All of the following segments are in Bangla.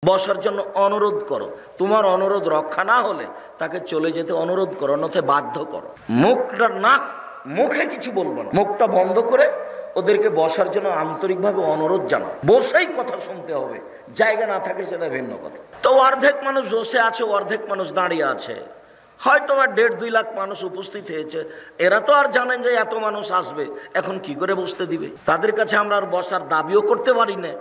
বসার জন্য অনুরোধ করো। তোমার অনুরোধ রক্ষা না হলে তাকে চলে যেতে অনুরোধ করো, অন্যথায় বাধ্য করো। মুখে কিছু বলবো না, মুখটা বন্ধ করে ওদেরকে বসার জন্য আন্তরিকভাবে অনুরোধ জানাও। বসেই কথা শুনতে হবে, জায়গা না থাকে সেটা ভিন্ন কথা। তো অর্ধেক মানুষ বসে আছে, অর্ধেক মানুষ দাঁড়িয়ে আছে, হয়তো আর 1.5-2 লাখ মানুষ উপস্থিত হয়েছে। এরা তো আর জানেন যে এত মানুষ আসবে, এখন কি করে বসতে দিবে? তাদের কাছে আমরা আর বসার দাবিও করতে পারি না।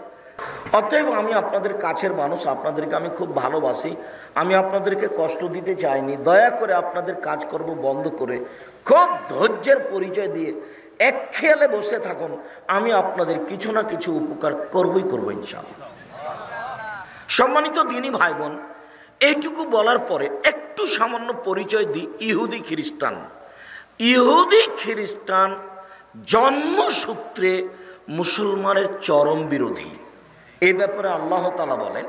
অতএব আমি আপনাদের কাছের মানুষ, আপনাদেরকে আমি খুব ভালোবাসি, আমি আপনাদেরকে কষ্ট দিতে চাইনি। দয়া করে আপনাদের কাজকর্ম বন্ধ করে খুব ধৈর্যের পরিচয় দিয়ে এক খেয়ালে বসে থাকুন, আমি আপনাদের কিছু না কিছু উপকার করবই করবো ইনশাআল্লাহ। সম্মানিত দিনী ভাই বোন, এইটুকু বলার পরে একটু সামান্য পরিচয় দিই। ইহুদি খ্রিস্টান জন্মসূত্রে মুসলমানের চরম বিরোধী। এই ব্যাপারে আল্লাহ তাআলা বলেন,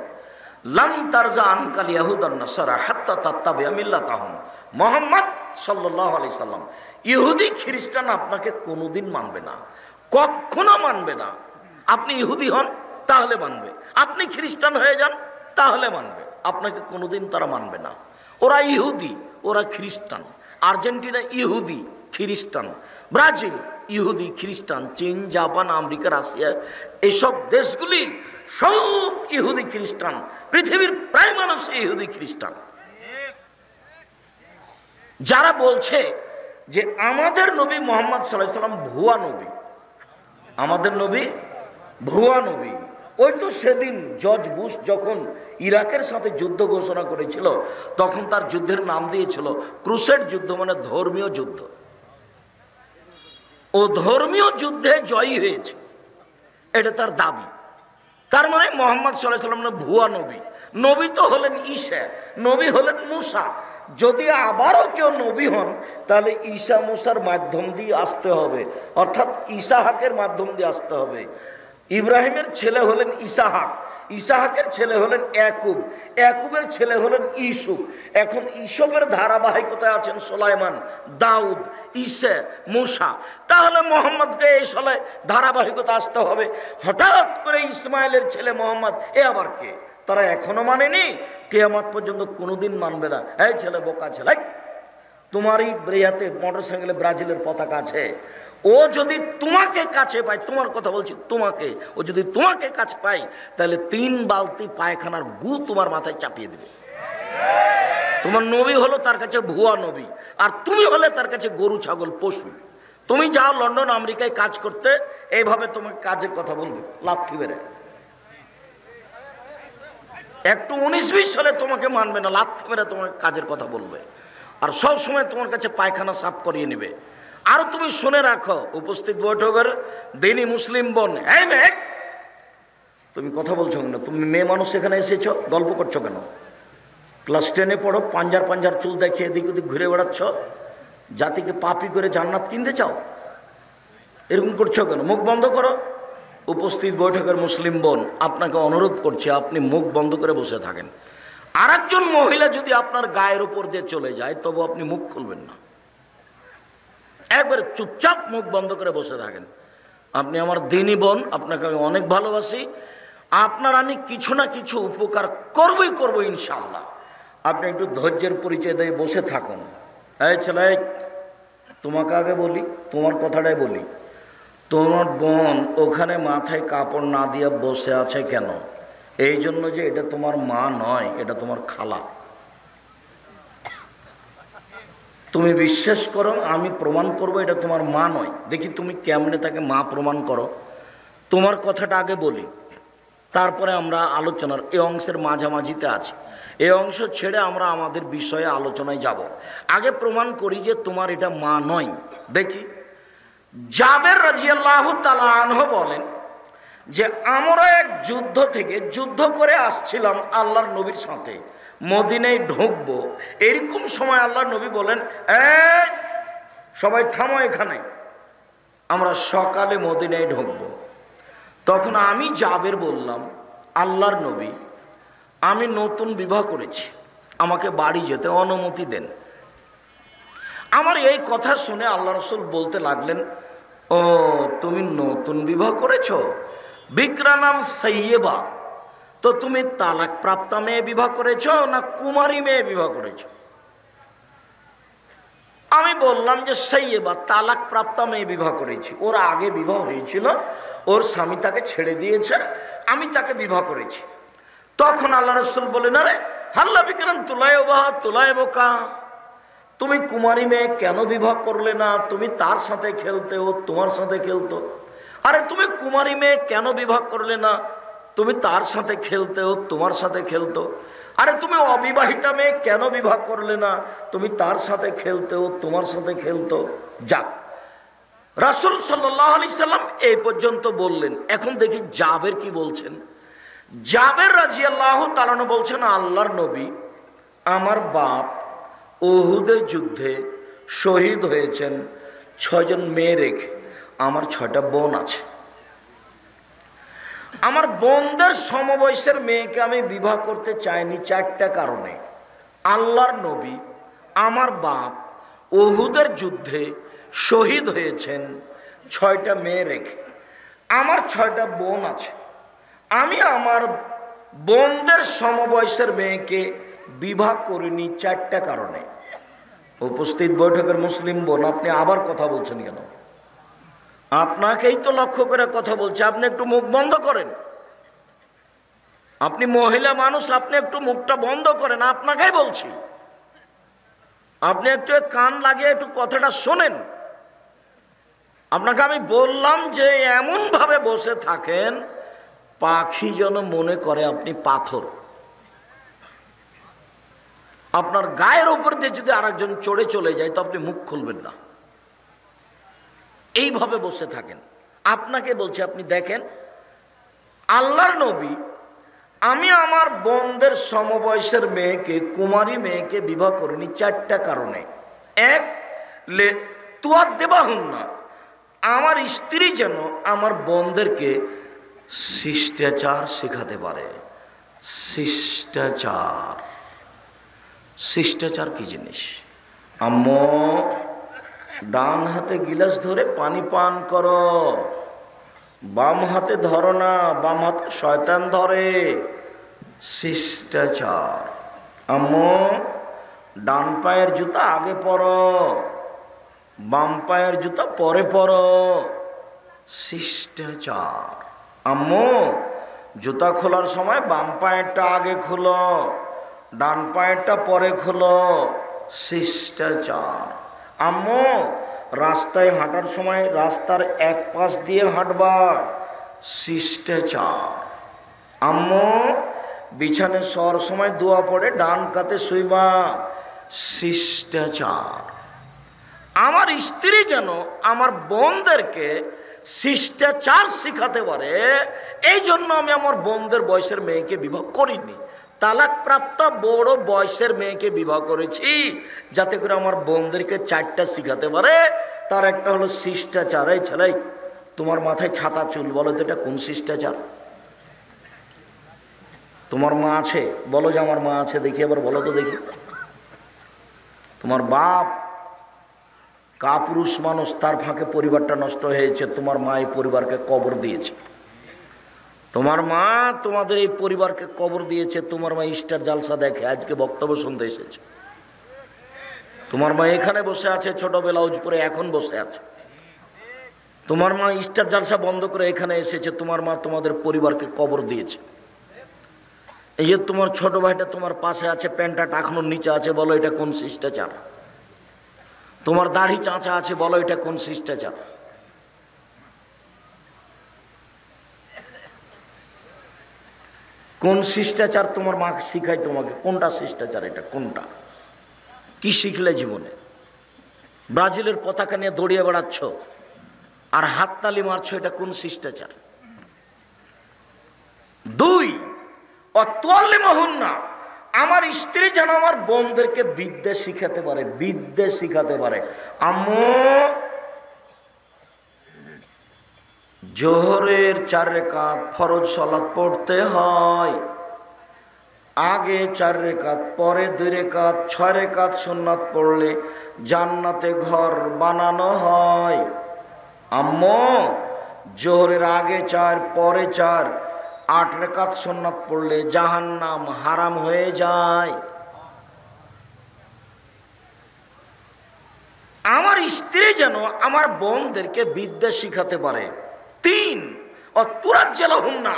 লান তারজা আনকাল ইয়াহুদান নাসারা হাত্তা তাত্তাবিআ মিল্লাতাহুম। মুহাম্মদ সাল্লাল্লাহু আলাইহি সাল্লাম, ইহুদি খ্রিস্টান আপনাকে কোনোদিন মানবে না, কখনো মানবে না। আপনি ইহুদি হন তাহলে মানবে, আপনি খ্রিস্টান হয়ে যান তাহলে মানবে, আপনাকে কোনোদিন তারা মানবে না। ওরা ইহুদি, ওরা খ্রিস্টান। আর্জেন্টিনা ইহুদি খ্রিস্টান, ব্রাজিল ইহুদি খ্রিস্টান, চীন, জাপান, আমেরিকা, রাশিয়া, এইসব দেশগুলি সব ইহুদি খ্রিস্টান। পৃথিবীর প্রায় মানুষ ইহুদি খ্রিস্টান। যারা বলছে যে আমাদের নবী মুহাম্মদ সাল্লাল্লাহু আলাইহি ওয়াসাল্লাম ভুয়া নবী, আমাদের নবী ভুয়া নবী, ওই তো সেদিন জর্জ বুশ যখন ইরাকের সাথে যুদ্ধ ঘোষণা করেছিল, তখন তার যুদ্ধের নাম দিয়েছিল ক্রুসেড যুদ্ধ, মানে ধর্মীয় যুদ্ধ। ও ধর্মীয় যুদ্ধে জয়ী হয়েছে, এটা তার দাবি। তার মানে মুহাম্মদ সাল্লাল্লাহু আলাইহি ওয়াসাল্লাম ভুয়া নবী। নবী তো হলেন ঈসা, নবী হলেন মুসা। যদি আবারও কেউ নবী হন তাহলে ঈসা মুসার মাধ্যম দিয়ে আসতে হবে, অর্থাৎ ইসাহাকের মাধ্যম দিয়ে আসতে হবে। ইব্রাহিমের ছেলে হলেন ইসাহাক, ইসাহাকের ছেলে হলেন ইয়াকুব, ইয়াকুবের ছেলে হলেন ইউসুফ। এখন ইসবের ধারাবাহিকতায় আছেন সুলাইমান, দাউদ, ঈসা, মুসা। তাহলে মোহাম্মদকে এই সলে ধারাবাহিকতা আসতে হবে। হঠাৎ করে ইসমাইলের ছেলে মোহাম্মদ, এ আবার কে? তারা এখনো মানেনি, কিয়ামত পর্যন্ত কোনোদিন মানবে না। এই ছেলে, বোকা ছেলে, তোমারই ব্রেয়াতে মোটরসাইকেলে ব্রাজিলের পতাকা আছে, ও যদি তোমাকে কাছে পায়, তোমার কথা বলছি তোমাকে, ও যদি তোমাকে কাছে পায় তাহলে 3 বালতি পায়খানার গু তোমার মাথায় চাপিয়ে দেবে। তোমার নবী হলো তার কাছে ভুয়া নবী, আর তুমি হলে তার কাছে গরু ছাগল পশু। তুমি যাও লন্ডন আমেরিকায় কাজ করতে, এইভাবে তোমাকে কাজের কথা বলবে, লাথি বেড়ে। একটু 19-20 সালে তোমাকে মানবে না, লাথি মেরে তোমাকে কাজের কথা বলবে, আর সব সময় তোমার কাছে পায়খানা সাফ করিয়ে নেবে। আর তুমি শুনে রাখো, উপস্থিত বৈঠকের দিনী মুসলিম বোন, এই মেয়ে, তুমি কথা বলছো কেন? তুমি মেয়ে মানুষ এখানে এসেছো, গল্প করছো কেন? ক্লাস 10-এ পড়ো, পাঞ্জার চুল দেখিয়ে এদিক ওদিক ঘুরে বেড়াচ্ছ, জাতিকে পাপি করে জান্নাত কিনতে চাও, এরকম করছো কেন? মুখ বন্ধ করো। উপস্থিত বৈঠকের মুসলিম বোন, আপনাকে অনুরোধ করছি, আপনি মুখ বন্ধ করে বসে থাকেন। আর একজন মহিলা যদি আপনার গায়ের উপর দিয়ে চলে যায়, তবু আপনি মুখ খুলবেন না, একবারে চুপচাপ মুখ বন্ধ করে বসে থাকেন। আপনি আমার দিনী বোন, আপনাকে আমি অনেক ভালোবাসি, আপনার আমি কিছু না কিছু উপকার করবই করবো ইনশাআল্লাহ। আপনি একটু ধৈর্যের পরিচয় দিয়ে বসে থাকুন। এই ছেলে, তোমাকে আগে বলি, তোমার কথাটাই বলি, তোমার বোন ওখানে মাথায় কাপড় না দিয়ে বসে আছে কেন? এই জন্য যে এটা তোমার মা নয়, এটা তোমার খালা। তুমি বিশ্বাস করো, আমি প্রমাণ করব এটা তোমার মা নয়। দেখি তুমি কেমনে তাকে মা প্রমাণ করো। তোমার কথাটা আগে বলি, তারপরে আমরা আলোচনার এই অংশের মাঝামাঝিতে আছি। এই অংশ ছেড়ে আমরা আমাদের বিষয়ে আলোচনায় যাব। আগে প্রমাণ করি যে তোমার এটা মা নয়। দেখি, জাবের রাদিয়াল্লাহু তাআলা আনহু বলেন যে আমরা এক যুদ্ধ করে আসছিলাম আল্লাহর নবীর সাথে, মদিনায় ঢুকবো। এরকম সময় আল্লাহর নবী বলেন, এই সবাই থামো এখানে, আমরা সকালে মদিনায় ঢুকবো। তখন আমি জাবের বললাম, আল্লাহর নবী, আমি নতুন বিবাহ করেছি, আমাকে বাড়ি যেতে অনুমতি দেন। আমার এই কথা শুনে আল্লাহ রাসূল বলতে লাগলেন, ও তুমি নতুন বিবাহ করেছ, বিকরা নাম সাইয়েবা, তো তুমি তালাক প্রাপ্তা মেয়ে বিবাহ করেছো না কুমারী মেয়ে বিবাহ করেছো? আমি বললাম যে সাইয়েবা, তালাক প্রাপ্তা মেয়ে বিবাহ করেছি। ওর আগে বিবাহ হয়েছিল, ওর স্বামী তাকে ছেড়ে দিয়েছে, আমি তাকে বিবাহ করেছি। তখন আল্লাহ রাসূল বলেন, আরে হাল্লা বিকরান তুলায় বোকা, তুমি কুমারী মেয়ে কেন বিবাহ করলে না? তুমি তার সাথে খেলতে, ও তোমার সাথে খেলতো। আরে তুমি কুমারী মেয়ে কেন বিবাহ করলে না? তুমি তার সাথে খেলতে, ও তোমার সাথে খেলতো। আরে তুমি অবিবাহিতা মেয়ে কেন বিবাহ করলে না? তুমি তার সাথে খেলতে, ও তোমার সাথে খেলতো। যাক, রাসূল সাল্লাল্লাহু আলাইহি সাল্লাম এই পর্যন্ত বললেন। এখন দেখি জাবের কি বলছেন। জাবের রাদিয়াল্লাহু তাআলা আনহু বলছেন, আল্লাহর নবী, আমার বাপ উহুদের যুদ্ধে শহীদ হয়েছেন 6 জন মেয়ে রেখে। আমার 6টা বোন আছে। আমার বোনদের সমবয়সের মেয়েকে আমি বিবাহ করতে চাইনি 4টা কারণে। আল্লাহর নবী, আমার বাপ উহুদের যুদ্ধে শহীদ হয়েছেন 6টা মেয়ে রেখে। আমার 6টা বোন আছে। আমি আমার বোনদের সমবয়সের মেয়েকে বিবাহ করিনি 4টা কারণে। উপস্থিত বৈঠকের মুসলিম বোন, আপনি আবার কথা বলছেন কেন? আপনাকেই তো লক্ষ্য করে কথা বলছে, আপনি একটু মুখ বন্ধ করেন। আপনি মহিলা মানুষ, আপনি একটু মুখটা বন্ধ করেন, আপনাকেই বলছি। আপনি একটু কান লাগিয়ে একটু কথাটা শোনেন। আপনাকে আমি বললাম যে এমন ভাবে বসে থাকেন পাখি যেন মনে করে আপনি পাথর। আপনার গায়ের উপর দিয়ে যদি আরেকজন চড়ে চলে যায় তো আপনি মুখ খুলবেন না। এইভাবে বসে থাকেন। আপনাকে বলছি, আপনি দেখেন, আল্লাহর নবী, আমি আমার বোনদের সমবয়সের মেয়েকে, কুমারী মেয়েকে বিবাহ করিনি 4টা কারণে। 1, তুয়াদ্দেবাহুন্না, আমার স্ত্রী যেন আমার বোনদেরকে শিষ্টাচার শেখাতে পারে। শিষ্টাচার, শিষ্টাচার কি জিনিস? আম্মু, ডান হাতে গিলাস ধরে পানি পান করো, বাম হাতে ধরো না, বাম হাতে শয়তান ধরে। শিষ্টাচার। আম্মু, ডান পায়ের জুতা আগে পরো, বাম পায়ের জুতা পরে পরো। শিষ্টাচার। আম্মু, জুতা খোলার সময় বাম পায়েরটা আগে খোলো, ডান পায়েরটা পরে খোলো। শিষ্টাচার। আম্মু, রাস্তায় হাঁটার সময় রাস্তার এক পাশ দিয়ে হাঁটবা। শিষ্টাচার। আম্মু, বিছানে শোয়ার সময় দোয়া পড়ে ডান কাতে শুইবা। শিষ্টাচার। আমার স্ত্রী যেন আমার বোনদেরকে শিষ্টাচার শিখাতে পারে, এই জন্য আমি আমার বোনদের বয়সের মেয়েকে বিবাহ করিনি। তালাক প্রাপ্ত বড় বয়সের মেয়েকে বিবাহ করেছি যাতে করে আমার বোনদেরকে 4টা শিখাতে পারে। তার একটা হলো শিষ্টাচার। এই ছেলে, তোমার মাথায় ছাতা চুল, বলো তো এটা কোন শিষ্টাচার? তোমার মা আছে? বলো যে আমার মা আছে, দেখি এবার বলো তো দেখি। তোমার বাপ কাপুরুষ মানুষ, তার ফাঁকে পরিবারটা নষ্ট হয়েছে। তোমার মা এই পরিবারকে কবর দিয়েছে। তোমার মা তোমাদের এই পরিবারকে কবর দিয়েছে। তোমার মা স্টার জালসা দেখে আজকে বক্তব্য শুনতে এসেছে। তোমার মা এখানে বসে আছে, ছোট ব্লাউজ পরে এখন বসে আছে। তোমার মা স্টার জালসা বন্ধ করে এখানে এসেছে। তোমার মা তোমাদের পরিবারকে কবর দিয়েছে। এই যে তোমার ছোট ভাইটা তোমার পাশে আছে, প্যান্টটা টাকানোর নিচে আছে, বলো এটা কোন শিষ্টাচার? তোমার দাড়ি চাঁচা আছে, বলো এটা কোন শিষ্টাচার? কোন শিষ্টাচার তোমার মা শিখায় তোমাকে? কোনটা শিষ্টাচার? এটা কোনটা? কি শিখলে জীবনে? ব্রাজিলের পতাকা নিয়ে দৌড়িয়ে বেড়াচ্ছ আর হাততালি মারছো, এটা কোন শিষ্টাচার? 2, অতুয়াল্লিমাহুন্না, আমার স্ত্রী যেন আমার বোনদেরকে বিদ্যা শিখাতে পারে, বিদ্যা শিখাতে পারে। আম্মু, জোহরের 4 রাকাত ফরজ সালাত পড়তে হয়, আগে 4 রাকাত, পরে 2 রাকাত, 6 রাকাত সুন্নাত পড়লে জান্নাতে ঘর বানানো হয়। আম্মু, জোহরের আগে 4, পরে 4, 8 রাকাত সুন্নাত পড়লে জাহান্নাম হারাম হয়ে যায়। আমার স্ত্রী যেন আমার বোনদেরকে বিদ্যা শিখাতে পারে। 3 অতুরাজ্জালাহুন্না,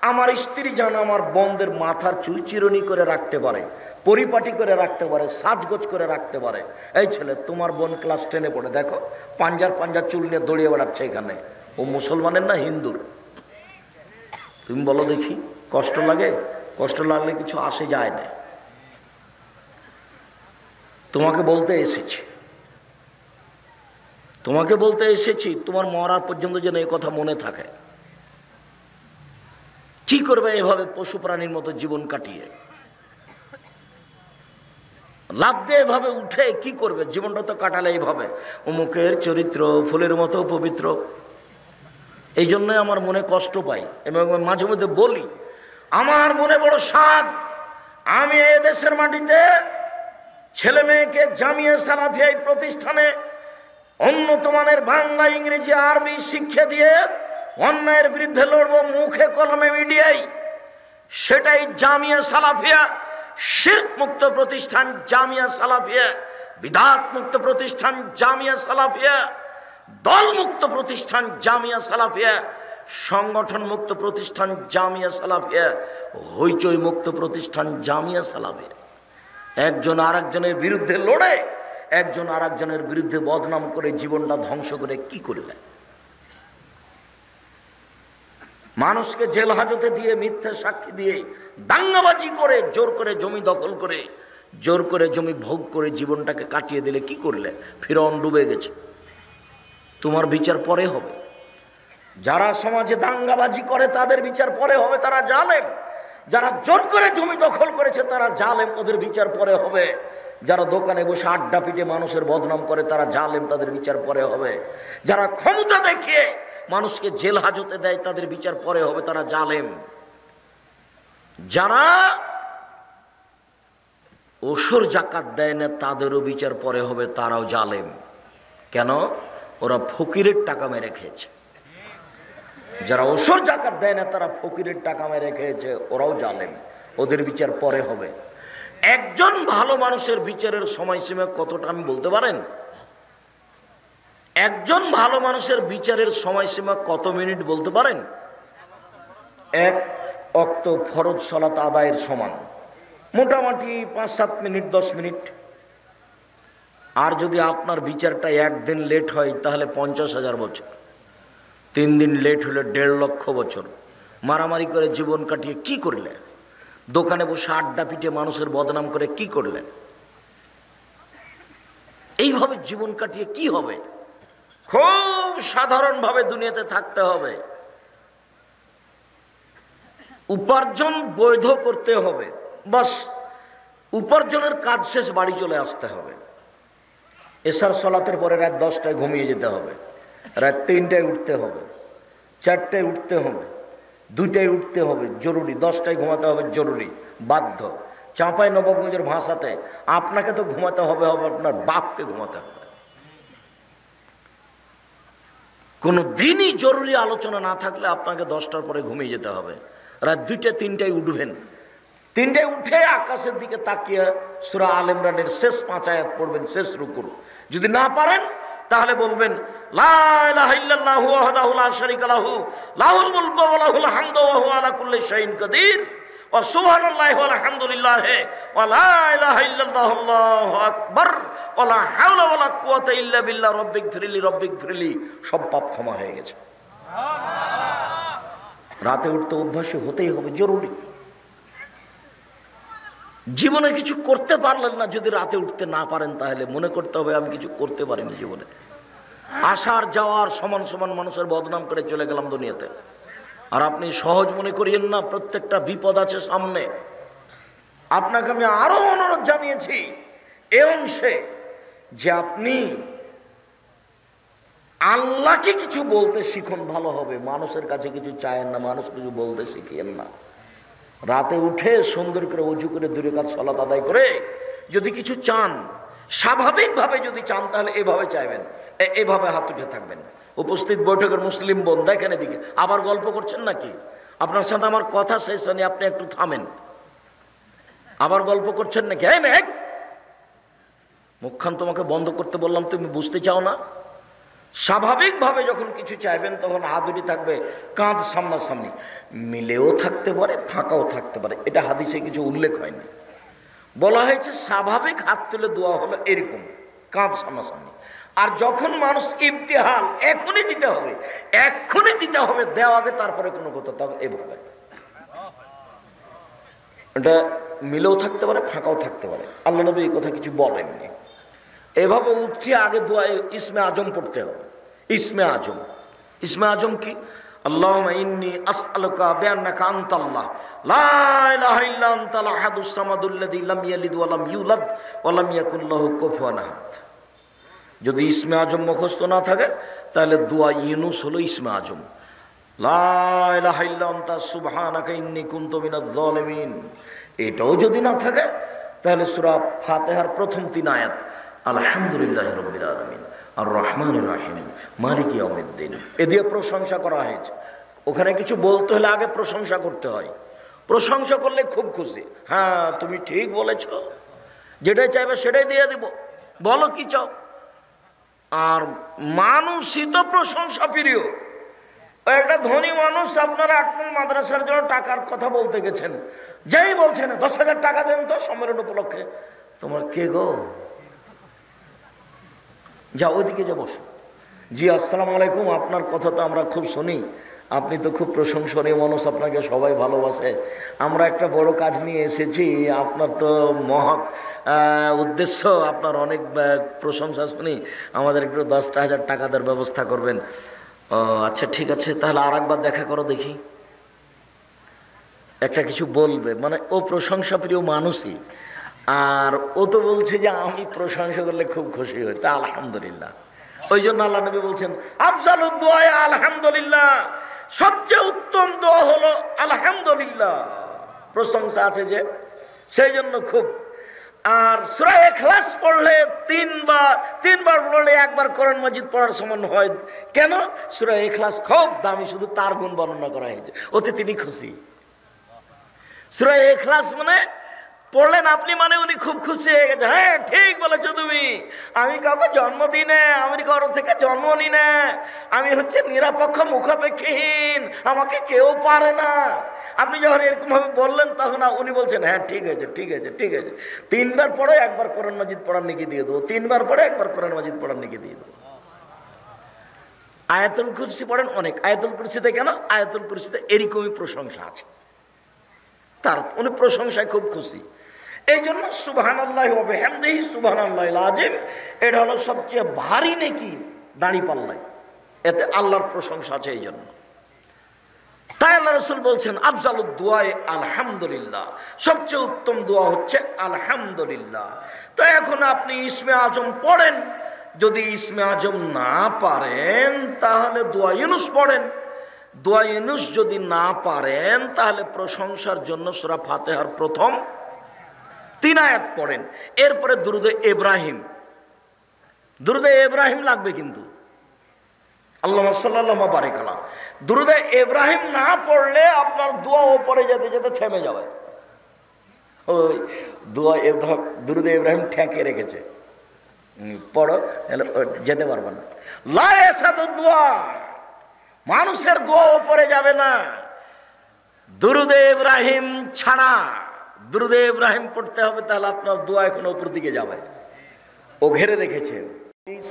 আমার স্ত্রী যেন আমার বোনদের মাথার চুল চিরুনি করে রাখতে পারে, পরিপাটি করে রাখতে পারে, সাজগোজ করে রাখতে পারে। এই ছেলে, তোমার বোন ক্লাস 10-এ পড়ে, দেখো পাঞ্জার চুল নিয়ে দৌড়িয়ে বেড়াচ্ছে এখানে। ও মুসলমানের না হিন্দুর? তুমি বলো দেখি, কষ্ট লাগে? কষ্ট লাগলে কিছু আসে যায় না। তোমাকে বলতে এসেছি, তোমার মরার পর্যন্ত যেন এই কথা মনে থাকে। কি করবে এভাবে পশু প্রাণীর মতো জীবন কাটিয়ে? লাভ দিয়ে এভাবে উঠে কি করবে? জীবনটা তো কাটালে এইভাবে। অমুকের চরিত্র ফুলের মতো পবিত্র। এই জন্য আমার মনে কষ্ট পাই এবং মাঝে মধ্যে বলি, আমার মনে বড় স্বাদ, আমি এই দেশের মাটিতে ছেলে মেয়েকে জামিয়া সালাফিয়া প্রতিষ্ঠানে উন্নত মানের বাংলা, ইংরেজি, আরবি শিক্ষা দিয়ে অন্যায়ের বিরুদ্ধে লড়বো, মুখে কলমে মিডিয়ায়। সেটাই জামিয়া সালাফিয়া, শিরক মুক্ত প্রতিষ্ঠান জামিয়া সালাফিয়া, বিদআত মুক্ত প্রতিষ্ঠান জামিয়া সালাফিয়া, দল মুক্ত প্রতিষ্ঠান জামিয়া সালাফিয়া, সংগঠন মুক্ত প্রতিষ্ঠান জামিয়া সালাফিয়া, হইচই মুক্ত প্রতিষ্ঠান জামিয়া সালাফিয়া। একজন আরেকজনের বিরুদ্ধে লড়ে, একজন আরেকজনের বিরুদ্ধে বদনাম করে জীবনটা ধ্বংস করে কি করলে? মানুষকে জেল হাজতে দিয়ে, মিথ্যা সাক্ষী দিয়ে, দাঙ্গাবাজি করে, জোর করে জমি দখল করে, জোর করে জমি ভোগ করে জীবনটাকে কাটিয়ে দিলে কি করলে? ফিরআউন ডুবে গেছে, তোমার বিচার পরে হবে। যারা সমাজে দাঙ্গাবাজি করে তাদের বিচার পরে হবে, তারা জালেম। যারা জোর করে জমি দখল করেছে তারা জালেম, ওদের বিচার পরে হবে। যারা দোকানে বসে আড্ডা পিটে মানুষের বদনাম করে তারা জালেম, তাদের বিচার পরে হবে। যারা ক্ষমতা দেখিয়ে মানুষকে জেল হাজতে দেয় তাদের বিচার পরে হবে, তারা জালেম। যারা ওসর জাকাত দেয় না তাদেরও বিচার পরে হবে, তারাও জালেম। কেন? ওরা ফকিরের টাকা মেরে খেয়েছে। যারা ওসর জাকাত দেয় না তারা ফকিরের টাকা মেরে খেয়েছে, ওরাও জালেম, ওদের বিচার পরে হবে। একজন ভালো মানুষের বিচারের সময়সীমা কতটা আমি বলতে পারেন? একজন ভালো মানুষের বিচারের সময়সীমা কত মিনিট বলতে পারেন? 1 ওয়াক্ত ফরজ সালাত আদায়ের সমান, মোটামুটি 5-7 মিনিট, 10 মিনিট। আর যদি আপনার বিচারটা 1 দিন লেট হয় তাহলে 50,000 বছর, 3 দিন লেট হলে 1.5 লক্ষ বছর। মারামারি করে জীবন কাটিয়ে কি করলে? দোকানে বসে আড্ডা পিটে মানুষের বদনাম করে কি করলেন? এইভাবে জীবন কাটিয়ে কি হবে? খুব সাধারণভাবে দুনিয়াতে থাকতে হবে, উপার্জন বৈধ করতে হবে, বাস উপার্জনের কাজ শেষ, বাড়ি চলে আসতে হবে। এশার সালাতের পরে রাত 10টায় ঘুমিয়ে যেতে হবে, রাত 3টায় উঠতে হবে, 4টায় উঠতে হবে, 2টায় উঠতে হবে জরুরি, 10টায় ঘুমাতে হবে জরুরি, বাধ্য। চাঁপাই নবাবগঞ্জের ভাষাতে আপনাকে তো ঘুমাতে হবে, আপনার বাপকে ঘুমাতে হবে। কোনো দিনই জরুরি আলোচনা না থাকলে আপনাকে 10টার পরে ঘুমিয়ে যেতে হবে। রাত 2টা 3টায় উঠবেন, 3টায় উঠে আকাশের দিকে তাকিয়ে সূরা আল ইমরানের শেষ 5 আয়াত পড়বেন, শেষ রুকুর। যদি না পারেন তাহলে বলবেন লা ইলাহা ইল্লাল্লাহু ওয়াহদাহু লা শারীকা লাহু লাহুল মুলকু ওয়া লাহুল হামদু ওয়া হুয়া আলা কুল্লি শাইইন কাদির ওয়া সুবহানাল্লাহি ওয়া আলহামদুলিল্লাহি ওয়া লা ইলাহা ইল্লাল্লাহু আল্লাহু আকবার ওয়া লা হাওলা ওয়া লা কুওয়াতা ইল্লা বিল্লাহ রব্বিগফিরলি। সব পাপ ক্ষমা হয়ে গেছে। রাতে উঠতে অভ্যাসী হতেই হবে, জরুরি। জীবনে কিছু করতে পারলেন না, যদি রাতে উঠতে না পারেন তাহলে মনে করতে হবে আমি কিছু করতে পারিনি জীবনে। আসার যাওয়ার সমান সমান মানুষের বদনাম করে চলে গেলাম দুনিয়াতে। আর আপনি সহজ মনে করিয়েন না, প্রত্যেকটা বিপদ আছে সামনে। আপনাকে আমি আরো অনুরোধ জানিয়েছি এ অংশে যে আপনি আল্লাহকে কিছু বলতে শিখুন, ভালো হবে। মানুষের কাছে কিছু চায়েন না, মানুষ কিছু বলতে শিখিয়েন না। রাতে উঠে সুন্দর করে ওযু করে 2 রাকাত সালাত আদায় করে যদি কিছু চান, স্বাভাবিকভাবে যদি চান তাহলে এভাবে চাইবেন, এভাবে হাত উঠে থাকবেন। উপস্থিত বৈঠকের মুসলিম বোন দেখেন এদিকে, আবার গল্প করছেন নাকি? আপনার সাথে আমার কথা শেষ হয়নি, আপনি একটু থামেন। আবার গল্প করছেন নাকি? হ্যাঁ মেঘ, মুখখান তোমাকে বন্ধ করতে বললাম, তুমি বুঝতে চাও না? স্বাভাবিকভাবে যখন কিছু চাইবেন তখন হাতুড়ি থাকবে, কাঁধ সামনাসামনি, মিলেও থাকতে পারে ফাঁকাও থাকতে পারে। এটা হাদিসে কিছু উল্লেখ হয়নি। বলা হয়েছে স্বাভাবিক হাত তুলে দোয়া হলো এরকম, কাঁধ সামনাসামনি। আর যখন মানুষ ইমতিহান এখনই দিতে হবে, এক্ষুনি দিতে হবে, দেওয়া আগে তারপরে কোনো কথা, তখন এভাবে। এটা মিলেও থাকতে পারে ফাঁকাও থাকতে পারে। আল্লাহ নবী এই কথা কিছু বলেননি। এভাবে উঠে আগে দোয়া ইসমে আজম পড়তে হবে। ইসমে আজম, ইসমে আজম কি? আল্লাহুম্মা ইন্নী আসআলুকা বিআন্নাকা আনতাল্লাহ লা ইলাহা ইল্লা আনতাল আহাদুস সামাদুল্লাযী লাম ইয়ালিদ ওয়া লাম ইউলাদ ওয়া লাম ইয়াকুল লাহু কুফুয়ান আহাদ। যদি ইসমে আজম মুখস্থ না থাকে তাহলে দোয়া ইউনুস হলো ইসমে আজম। লা ইলাহা ইল্লা আনতা সুবহানাকা ইন্নী কুনতু মিনাজ জালিমিন। এটাও যদি না থাকে তাহলে সূরা ফাতিহার প্রথম 3 আয়াত, আলহামদুলিল্লাহি রাব্বিল আলামিন আর রহমানির রহিম মালিকি ইয়াউমিদ্দিন, এ দিয়ে প্রশংসা করা হয়েছে। ওখানে কিছু বলতে হলে আগে প্রশংসা করতে হয়। প্রশংসা করলে খুব খুশি, হ্যাঁ তুমি ঠিক বলেছ, যেটাই চাইবে সেটাই দিয়ে দিব, বলো কি চাও। আর মানুষই তো প্রশংসা প্রিয়। একটা ধনী মানুষ আপনারা 8 নং মাদ্রাসার জন্য টাকার কথা বলতে গেছেন, যেই বলছেন 10,000 টাকা দেন তো সম্মেলন উপলক্ষে, তোমার কে গো, যা ওইদিকে যা বসো। জি আসসালামু আলাইকুম, আপনার কথা তো আমরা খুব শুনি, আপনি তো খুব প্রশংসনীয় মানুষ, আপনাকে সবাই ভালোবাসে। আমরা একটা বড় কাজ নিয়ে এসেছি, আপনার তো মহৎ উদ্দেশ্য, আপনার অনেক প্রশংসা শুনি, আমাদের একটু 10,000 টাকা দেওয়ার ব্যবস্থা করবেন। ও আচ্ছা ঠিক আছে, তাহলে আর একবার দেখা করো দেখি। একটা কিছু বলবে, মানে ও প্রশংসা প্রিয় মানুষই, আর ও তো বলছে যে আমি প্রশংসা করলে খুব খুশি হই, তা আলহামদুলিল্লাহ। ওই জন্য আল্লাহ নবী বলছেন আফজালুদ দুআ আলহামদুলিল্লাহ, সবচেয়ে উত্তম দোয়া হলো আলহামদুলিল্লাহ, প্রশংসা আছে যে, সেই জন্য খুব। আর সূরা ইখলাস পড়লে তিনবার পড়লে একবার কোরআন মাজিদ পড়ার সমান হয়। কেন? সূরা ইখলাস খুব দামি, শুধু তার গুণ বর্ণনা করা হয়েছে, ওতে তিনি খুশি। সূরা ইখলাস মানে পড়লেন আপনি, মানে উনি খুব খুশি হয়ে গেছে, হ্যাঁ ঠিক বলেছো তুমি, আমি কাউকে জন্ম দিই না, আমি কারো থেকে জন্ম নিই না, আমি হচ্ছে নিরপেক্ষ মুখাপেক্ষীহীন, আমাকে কেউ পারে না। আপনি যখন এরকম ভাবে বললেন তখন উনি বলছেন হ্যাঁ ঠিক আছে ঠিক আছে ঠিক আছে, 3বার পড়ে একবার কোরআন মাজিদ পড়ার নেকি দিয়ে দেবো, 3বার পড়ে একবার কোরআন মাজিদ পড়ার নেকি দিয়ে দেবো। আয়াতুল কুরসি পড়েন অনেক, আয়াতুল কুরসিতে কেন? আয়াতুল কুরসিতে এরকমই প্রশংসা আছে, তার উনি প্রশংসায় খুব খুশি। এই জন্য সুবহানাল্লাহি ওয়া বিহামদিহি সুবহানাল্লাহিল আযীম, এটা হলো সবচেয়ে ভারী নেকি দাঁড়িপাল্লায়, এতে আল্লাহর প্রশংসা আছে। এই জন্য তাই আল্লাহ রাসূল বলছেন আফজালুদ দুআ আলহামদুলিল্লাহ, সবচেয়ে উত্তম দোয়া হচ্ছে আলহামদুলিল্লাহ। তো এখন আপনি ইসমে আজম পড়েন, যদি ইসমে আজম না পারেন তাহলে দোয়া ইউনুস পড়েন, দোয়া ইউনুস যদি না পারেন তাহলে প্রশংসার জন্য সূরা ফাতিহার প্রথম 3 আয়াত পড়েন। এরপরে দুরুদে ইব্রাহিম, দুরুদে ইব্রাহিম লাগবে কিন্তু, আল্লাহুম্মা সাল্লাল্লাহু ওয়া বারিক আলা। দুরুদে ইব্রাহিম না পড়লে আপনার দোয়া ওপরে যেতে যেতে থেমে যাবে। ওই দোয়া ইব্রাহিম, দুরুদে ইব্রাহিম ঠেকে রেখেছে, পড়ো যেতে পারবে না। লা ইয়াসাদুদ দোয়া, মানুষের দোয়া ওপরে যাবে না, দুরুদে ইব্রাহিম ছাড়া। দুরুদে ইব্রাহিম পড়তে হবে, তাহলে আপনার দোয়া এখন উপর দিকে যাবে, ও ঘেরে রেখেছে।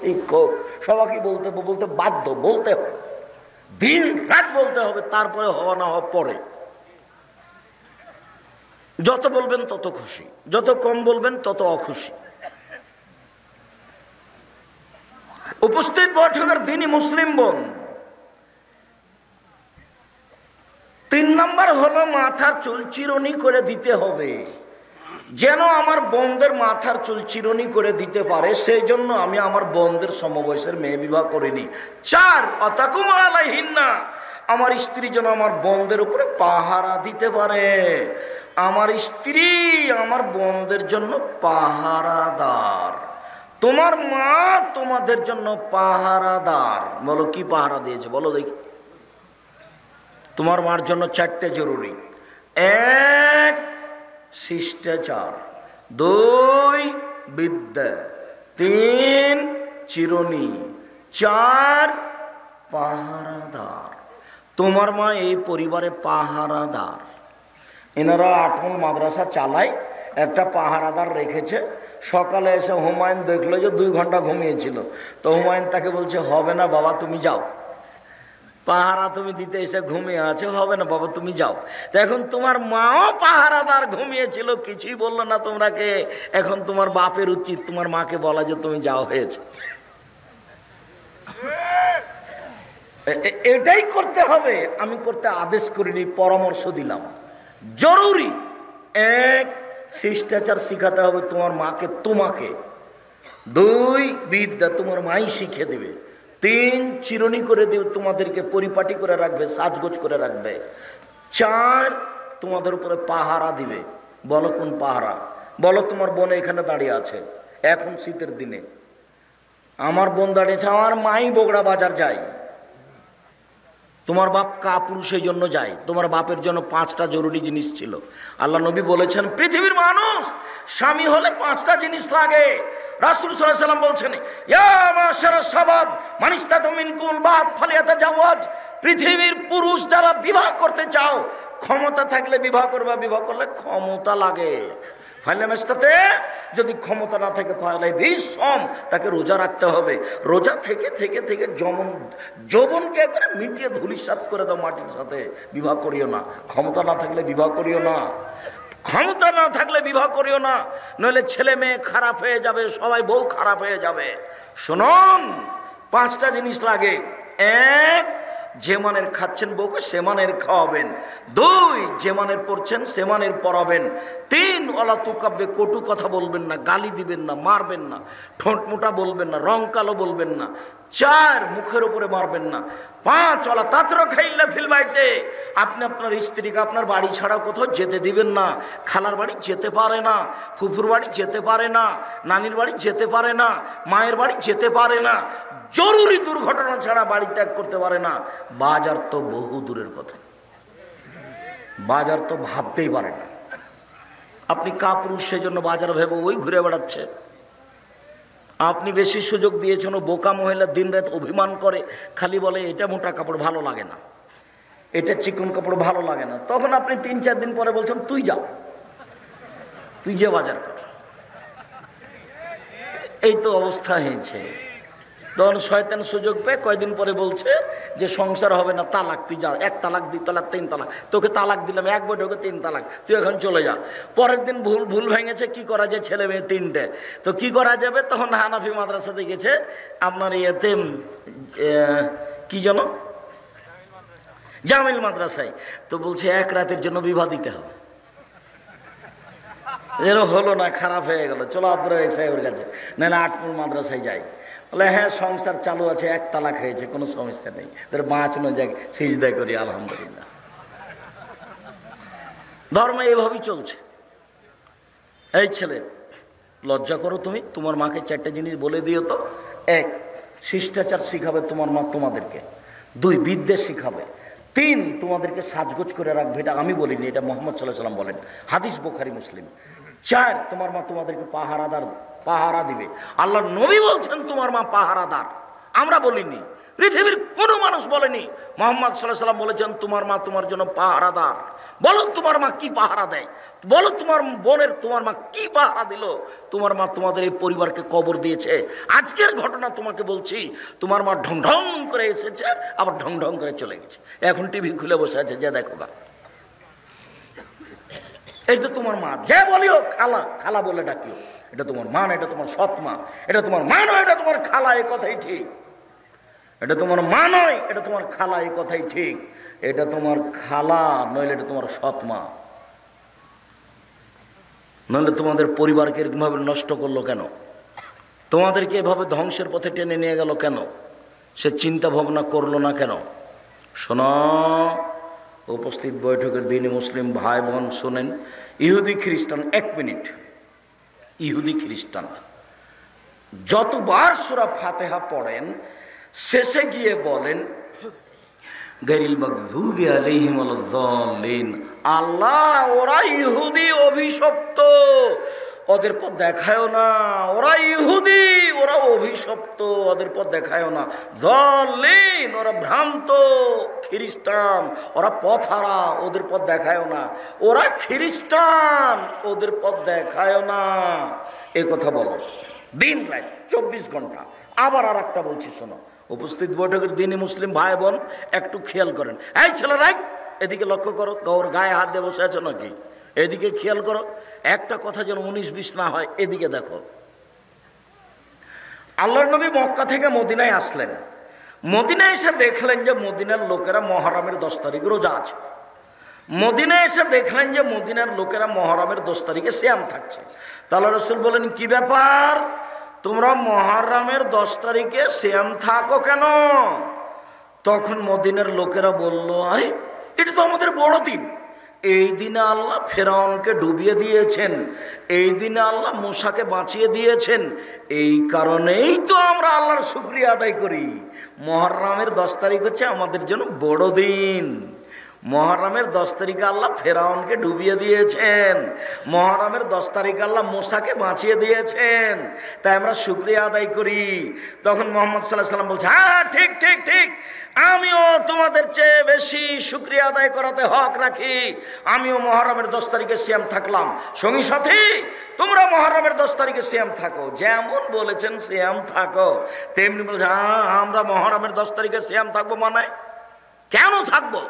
শিক্ষক সবাইকে বলতে বলতে বাধ্য, বলতে হবে, দিন রাত বলতে হবে, তারপরে হওয়া না হওয়া পরে। যত বলবেন তত খুশি, যত কম বলবেন তত অখুশি। উপস্থিত বৈঠকের দিনই মুসলিম বোন, 3 নম্বর হলো মাথার চুল চিরুনি করে দিতে হবে। যেন আমার বোনদের মাথার চুল চিরুনি করে দিতে পারে, সেই জন্য আমি আমার বোনদের সমবয়সের মেয়ে বিবাহ করিনি। 4 অতাকুম আলাইহিন্না, আমার স্ত্রী যেন আমার বোনদের উপরে পাহারা দিতে পারে। আমার স্ত্রী আমার বোনদের জন্য পাহারাদার, তোমার মা তোমাদের জন্য পাহারাদার। বলো কি পাহারা দিয়েছে বলো দেখি, তোমার মার জন্য 4টে জরুরি। 1 শিষ্টাচার, 2 বিদ্যা, 3 চিরুনি, 4 পাহারাদার। তোমার মা এই পরিবারে পাহারাদার। এনারা 8 মাদ্রাসা চালায়, একটা পাহারাদার রেখেছে। সকালে এসে হুমায়ুন দেখলো যে 2 ঘন্টা ঘুমিয়েছিল, তো হুমায়ুন তাকে বলছে হবে না বাবা তুমি যাও, পাহারা তুমি দিতে এসে ঘুমিয়ে আছে, হবে না বাবা তুমি যাও। তো এখন তোমার মাও পাহারাদার ঘুমিয়েছিল, কিছুই বললো না তোমরাকে। এখন তোমার বাপের উচিত তোমার মাকে বলা যে তুমি যাও, হয়েছে। এটাই করতে হবে, আমি করতে আদেশ করিনি, পরামর্শ দিলাম। জরুরি 1 শিষ্টাচার শিখাতে হবে তোমার মাকে তোমাকে। 2 বিদ্যা, তোমার মাই শিখিয়ে দেবে। 3 চিরুনি করে দেবে, তোমাদেরকে পরিপাটি করে রাখবে, সাজগোজ করে রাখবে। 4 তোমাদের উপরে পাহারা দিবে। বলো কোন পাহারা? বলো তোমার বোন এখানে দাঁড়িয়ে আছে এখন শীতের দিনে, আমার বোন দাঁড়িয়েছে, আমার মাই বগড়া বাজার যায়, তোমার বাপ কাপুরুষের জন্য যায়, তোমার বাপের জন্য 5টা জরুরি জিনিস ছিল। আল্লাহ নবী বলেছেন পৃথিবীর মানুষ স্বামী হলে 5টা জিনিস লাগে। রাসূল সাল্লাল্লাহু আলাইহি ওয়াসাল্লাম বলছেন ইয়া মাশারাস শাবাব মান ইসতাতা মিনকুম বাত ফালিয়াতাজাওয়াজ। পৃথিবীর পুরুষ যারা বিবাহ করতে চাও, ক্ষমতা থাকলে বিবাহ করবে, বিবাহ করলে ক্ষমতা লাগে। ফাইলামেস্তাতে যদি ক্ষমতা না থাকে ফাইলাই ভীষণ, তাকে রোজা রাখতে হবে। রোজা থেকে থেকে থেকে যৌবনকে একবারে মিটিয়ে ধুলিসাৎ করে দাও মাটির সাথে। বিবাহ করিও না, ক্ষমতা না থাকলে বিবাহ করিও না, ক্ষমতা না থাকলে বিবাহ করিও না, নইলে ছেলে মেয়ে খারাপ হয়ে যাবে, সবাই বউ খারাপ হয়ে যাবে। শুনুন 5টা জিনিস লাগে। 1 যে মানের খাচ্ছেন বউকে সে মানের খাওয়াবেন। 2 যে মানের পড়ছেন সে মানের পড়াবেন। 3 ওলা তুকাব্বে, কটু কথা বলবেন না, গালি দিবেন না, মারবেন না, ঠোঁট মোটা বলবেন না, রং কালো বলবেন না। 4 মুখের উপরে মারবেন না। 5 ওলা তাতর খাইল্লা ফিল বাইতে, আপনি আপনার স্ত্রীকে আপনার বাড়ি ছাড়া কোথাও যেতে দিবেন না। খালার বাড়ি যেতে পারে না, ফুফুর বাড়ি যেতে পারে না, নানির বাড়ি যেতে পারে না, মায়ের বাড়ি যেতে পারে না, জরুরি দুর্ঘটনা ছাড়া বাড়ি ত্যাগ করতে পারে না। বাজার তো বহু দূরের কথা, বাজার তো ভাবতেই পারে না। আপনি কাপুরুষ, সেজন্য বাজার ভেবে ওই ঘুরে বেড়াচ্ছে। আপনি বেশি সুযোগ দিয়েছেন, ও বোকা মহিলা দিনরাত অভিমান করে, খালি বলে এটা মোটা কাপড় ভালো লাগে না, এটা চিকন কাপড় ভালো লাগে না। তখন আপনি 3-4 দিন পরে বলছেন তুই যাও, তুই যে বাজার কর। এই তো অবস্থা হয়েছে। তখন শয়তান সুযোগ পেয়ে কয়দিন পরে বলছে যে সংসার হবে না, তালাক, তুই যা, 1 তালাক 2 তালাক 3 তালাক, তোকে তালাক দিলাম, 1 বৈঠকে 3 তালাক, তুই এখন চলে যা। পরের দিন ভুল ভেঙেছে, কি করা যায়, ছেলে মেয়ে 3টে, তো কি করা যাবে? তখন হানাফি মাদ্রাসাতে গেছে, আপনার ইয়েতে কি যেন জামিল মাদ্রাসায়, তো বলছে 1 রাতের জন্য বিবাহ দিতে হবে। এর হলো না, খারাপ হয়ে গেল, চলো আব্দুর রাজ্জাক সাহেবের কাছে, নাহলে 8 মাদ্রাসায় যাই। বলে হ্যাঁ সংসার চালু আছে, 1 তালাক হয়েছে, কোনো সমস্যা নেই, তোর বাঁচানো যাক, সিজদা করি আলহামদুলিল্লাহ। ধর্ম এইভাবেই চলছে। এই ছেলে লজ্জা করো তুমি, তোমার মাকে 4টে জিনিস বলে দিও তো। 1 শিষ্টাচার শিখাবে তোমার মা তোমাদেরকে। 2 বিদ্যা শিখাবে। 3 তোমাদেরকে সাজগোজ করে রাখবে। এটা আমি বলিনি, এটা মুহাম্মদ সাল্লাল্লাহু আলাইহি ওয়াসাল্লাম বলেন, হাদিস বুখারী মুসলিম। 4 তোমার মা তোমাদেরকে পাহারা দিবে। আল্লাহ নবী বলছেন তোমার মা পাহারাদার, আমরা বলিনি, পৃথিবীর কোনো মানুষ বলেনি। মুহাম্মদ সাল্লাল্লাহু আলাইহি ওয়াসাল্লাম বলেছেন তোমার মা তোমার জন্য পাহারাদার। বলো তোমার মা কি পাহারা দেয়, বলো তোমার বোনের তোমার মা কি পাহারা দিল। তোমার মা তোমাদের এই পরিবারকে কবর দিয়েছে। আজকের ঘটনা তোমাকে বলছি, তোমার মা ঢং ঢং করে এসেছে, আবার ঢং ঢং করে চলে গেছে, এখন টিভি খুলে বসে আছে, যে দেখো গা, এই তো তোমার মা। যে বলিও খালা, খালা বলে ডাকিও, এটা তোমার মা না, এটা তোমার সৎ মা। এটা তোমার মা নয়, এটা তোমার খালা, এই কথাই ঠিক। এটা তোমার মা নয়, এটা তোমার খালা, এই কথাই ঠিক। এটা তোমার খালা নইলে এটা তোমার সৎ মা। নইলে তোমাদের পরিবারকে এরকমভাবে নষ্ট করলো কেন? তোমাদেরকে এভাবে ধ্বংসের পথে টেনে নিয়ে গেল কেন? সে চিন্তা ভাবনা করলো না কেন? শোনো, উপস্থিত বৈঠকের দিনই মুসলিম ভাই বোন শোনেন, ইহুদি খ্রিস্টান, 1 মিনিট, ইহুদি খ্রিস্টান যতবার সূরা ফাতিহা পড়েন শেষে গিয়ে বলেন গায়রিল মাগযুবি আলাইহিম ওয়ালাদ-দাল্লিন। আল্লাহ, ওরা ইহুদি অভিশপ্ত, ওদের পথ দেখায়ও না। ওরা ইহুদি, ওরা অভিশপ্ত, ওদের পথ দেখায়ও না। দাল্লিন, ওরা ভ্রান্ত খ্রিস্টান, ওরা পথহারা, ওদের পথ দেখায়ও না। ওরা খ্রিস্টান, ওদের পথ দেখায়ও না। এই কথা বলো দিন রাত 24 ঘন্টা। আবার আর একটা বলছি, শোনো, উপস্থিত বৈঠকের দিনই মুসলিম ভাই বোন একটু খেয়াল করেন। এই ছেলেরা, এদিকে লক্ষ্য করো, ওর গায়ে হাত দিয়ে বসে আছো নাকি? এদিকে খেয়াল করো, একটা কথা যেন 19-20 না হয়। এদিকে দেখো, আল্লাহর নবী মক্কা থেকে মদিনায় আসলেন। মদিনায় এসে দেখলেন যে মদিনার লোকেরা মহরমের 10 তারিখ রোজা আছে। মদিনায় এসে দেখলেন যে মদিনার লোকেরা মহরমের 10 তারিখে সিয়াম থাকছে। তাহলে রাসূল বলেন, কি ব্যাপার, তোমরা মহরমের 10 তারিখে সিয়াম থাকো কেন? তখন মদিনার লোকেরা বলল, আরে এটা তো আমাদের বড় দিন। এই দিনে আল্লাহ ফেরাউনকে ডুবিয়ে দিয়েছেন, এই দিনে আল্লাহ মূসাকে বাঁচিয়ে দিয়েছেন, এই কারণেই তো আমরা আল্লাহর শুকরিয়া আদায় করি। মহরমের 10 তারিখ হচ্ছে আমাদের জন্য বড় দিন। মহরমের 10 তারিখে আল্লাহ ফেরাউনকে ডুবিয়ে দিয়েছেন, মহরমের 10 তারিখে আল্লাহ মূসাকে বাঁচিয়ে দিয়েছেন, তাই আমরা শুকরিয়া আদায় করি। তখন মুহাম্মদ সাল্লাল্লাহু আলাইহি ওয়াসাল্লাম বলছে, হ্যাঁ ঠিক ঠিক ঠিক, আমিও তোমাদের চেয়ে বেশি শুকরিয়া আদায় করাতে হক রাখি। আমিও মহরমের 10 তারিখে সিয়াম থাকলাম। সঙ্গী সাথী, তোমরা মহরমের 10 তারিখে সিয়াম থাকো, যেমন বলেছেন সিয়াম থাকো, তেমনি বলছে, হ্যাঁ আমরা মহরমের 10 তারিখে সিয়াম থাকবো। মানে কেন থাকবো?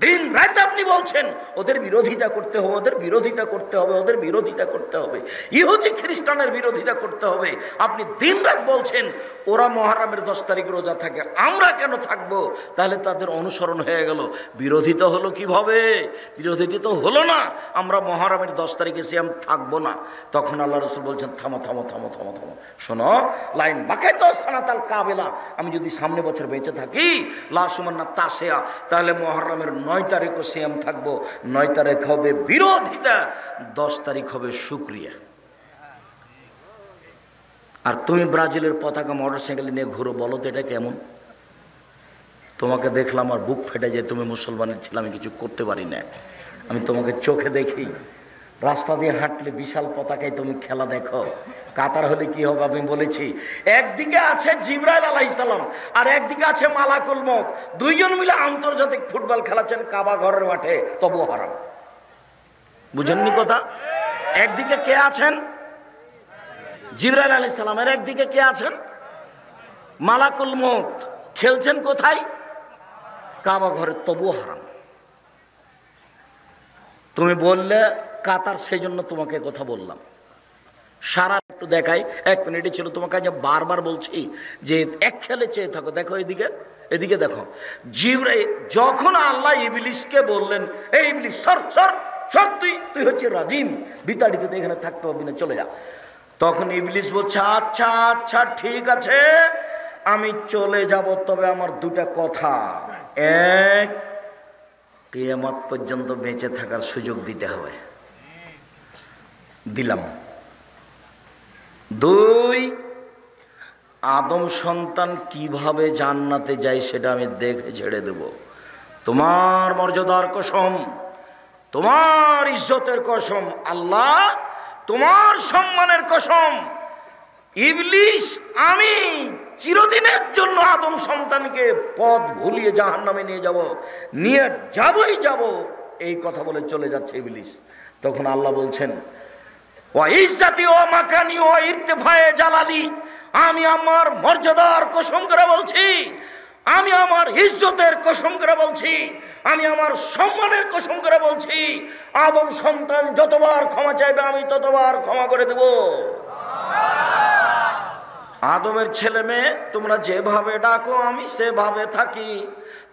দিন রাত আপনি বলছেন ওদের বিরোধিতা করতে হবে, ওদের বিরোধিতা করতে হবে, ওদের বিরোধিতা করতে হবে, ইহুদি খ্রিস্টানের বিরোধিতা করতে হবে। আপনি দিন রাত বলছেন ওরা মহরমের 10 তারিখ রোজা থাকে, আমরা কেন থাকবো? তাহলে তাদের অনুসরণ হয়ে গেল। বিরোধিতা হলো কিভাবে? বিরোধিতা তো হলো না, আমরা মহরমের 10 তারিখে সিয়াম থাকবো না। তখন আল্লাহ রাসূল বলছেন, থামো থামো থামো থামো থামো, শোনো, লাইন বাকায় তো সানাতাল কাবেলা, আমি যদি সামনে বছর বেঁচে থাকি লা সুমান্না তাসিয়া, তাহলে মহরমের 9 তারিখও সিয়াম থাকবো। 9 তারিখ হবে বিরোধিতা, 10 তারিখ হবে শুকরিয়া। আর তুমি ব্রাজিলের পতাকা মোটরসাইকেল নিয়ে ঘুরো, বলো তো এটা কেমন? তোমাকে দেখলাম আর বুক ফেটে যায়, তুমি মুসলমানের ছিল, আমি কিছু করতে পারি না। আমি তোমাকে চোখে দেখি, রাস্তা দিয়ে হাঁটলে বিশাল পতাকায় তুমি খেলা দেখো। কাতার হলে কি হবে আমি বলেছি, একদিকে আছে জিবরাইল আলাইহিস সালাম আর একদিকে আছে মালাকুল মউত, দুইজন মিলে আন্তর্জাতিক ফুটবল খেলাচ্ছেন কাবা ঘরের মাঠে, তবু হারাম। বুঝেননি কথা? একদিকে কে আছেন? জিবরাইল আলাইহিস সালাম, এর একদিকে কে আছেন? মালাকুল মউত। খেলছেন কোথায়? কাবা ঘরে, তবু হারাম। তুমি বললে কাতার, সেই জন্য তোমাকে কথা বললাম। সারা একটু দেখাই, 1 মিনিটই ছিল, তোমাকে আজ বারবার বলছি যে এক খেলে চেয়ে থাকো। দেখো এদিকে, এদিকে দেখো, জিবরাইল যখন আল্লাহ ইবলিসকে বললেন, এই ইবলিস সর সর সর, তুই হচ্ছে রাজিম, বিতাড়িত, তুই এখানে থাকতে পারবি না, চলে যা। তখন ইবলিস বলছে, আচ্ছা আচ্ছা ঠিক আছে, আমি চলে যাব, তবে আমার 2টা কথা। এক, কিয়ামত পর্যন্ত বেঁচে থাকার সুযোগ দিতে হবে। দিলাম। 2, আদম সন্তান কিভাবে জান্নাতে যায় সেটা আমি দেখে ছেড়ে দেব। তোমার মর্যাদার কসম, তোমার ইজ্জতের কসম, আল্লাহ তোমার সম্মানের কসম, ইবলিস আমি চিরদিনের জন্য আদম সন্তানকে পথ ভুলিয়ে জাহান্নামে নিয়ে যাবই যাব, এই কথা বলে চলে যাচ্ছে ইবলিস। তখন আল্লাহ বলছেন, ওয়া ইজ্জতি ওয়া মাকানি ওয়া ইরতিফায়ে জালালি, আমি আমার মর্যাদার কসম করে বলছি, আমি আমার ইজ্জতের কসম করে বলছি, আমি আমার সম্মানের কসম করে বলছি, আদম সন্তান যতবার ক্ষমা চাইবে আমি ততবার ক্ষমা করে দেব। আদমের ছেলে মেয়ে তোমরা যেভাবে ডাকো আমি সেভাবে থাকি,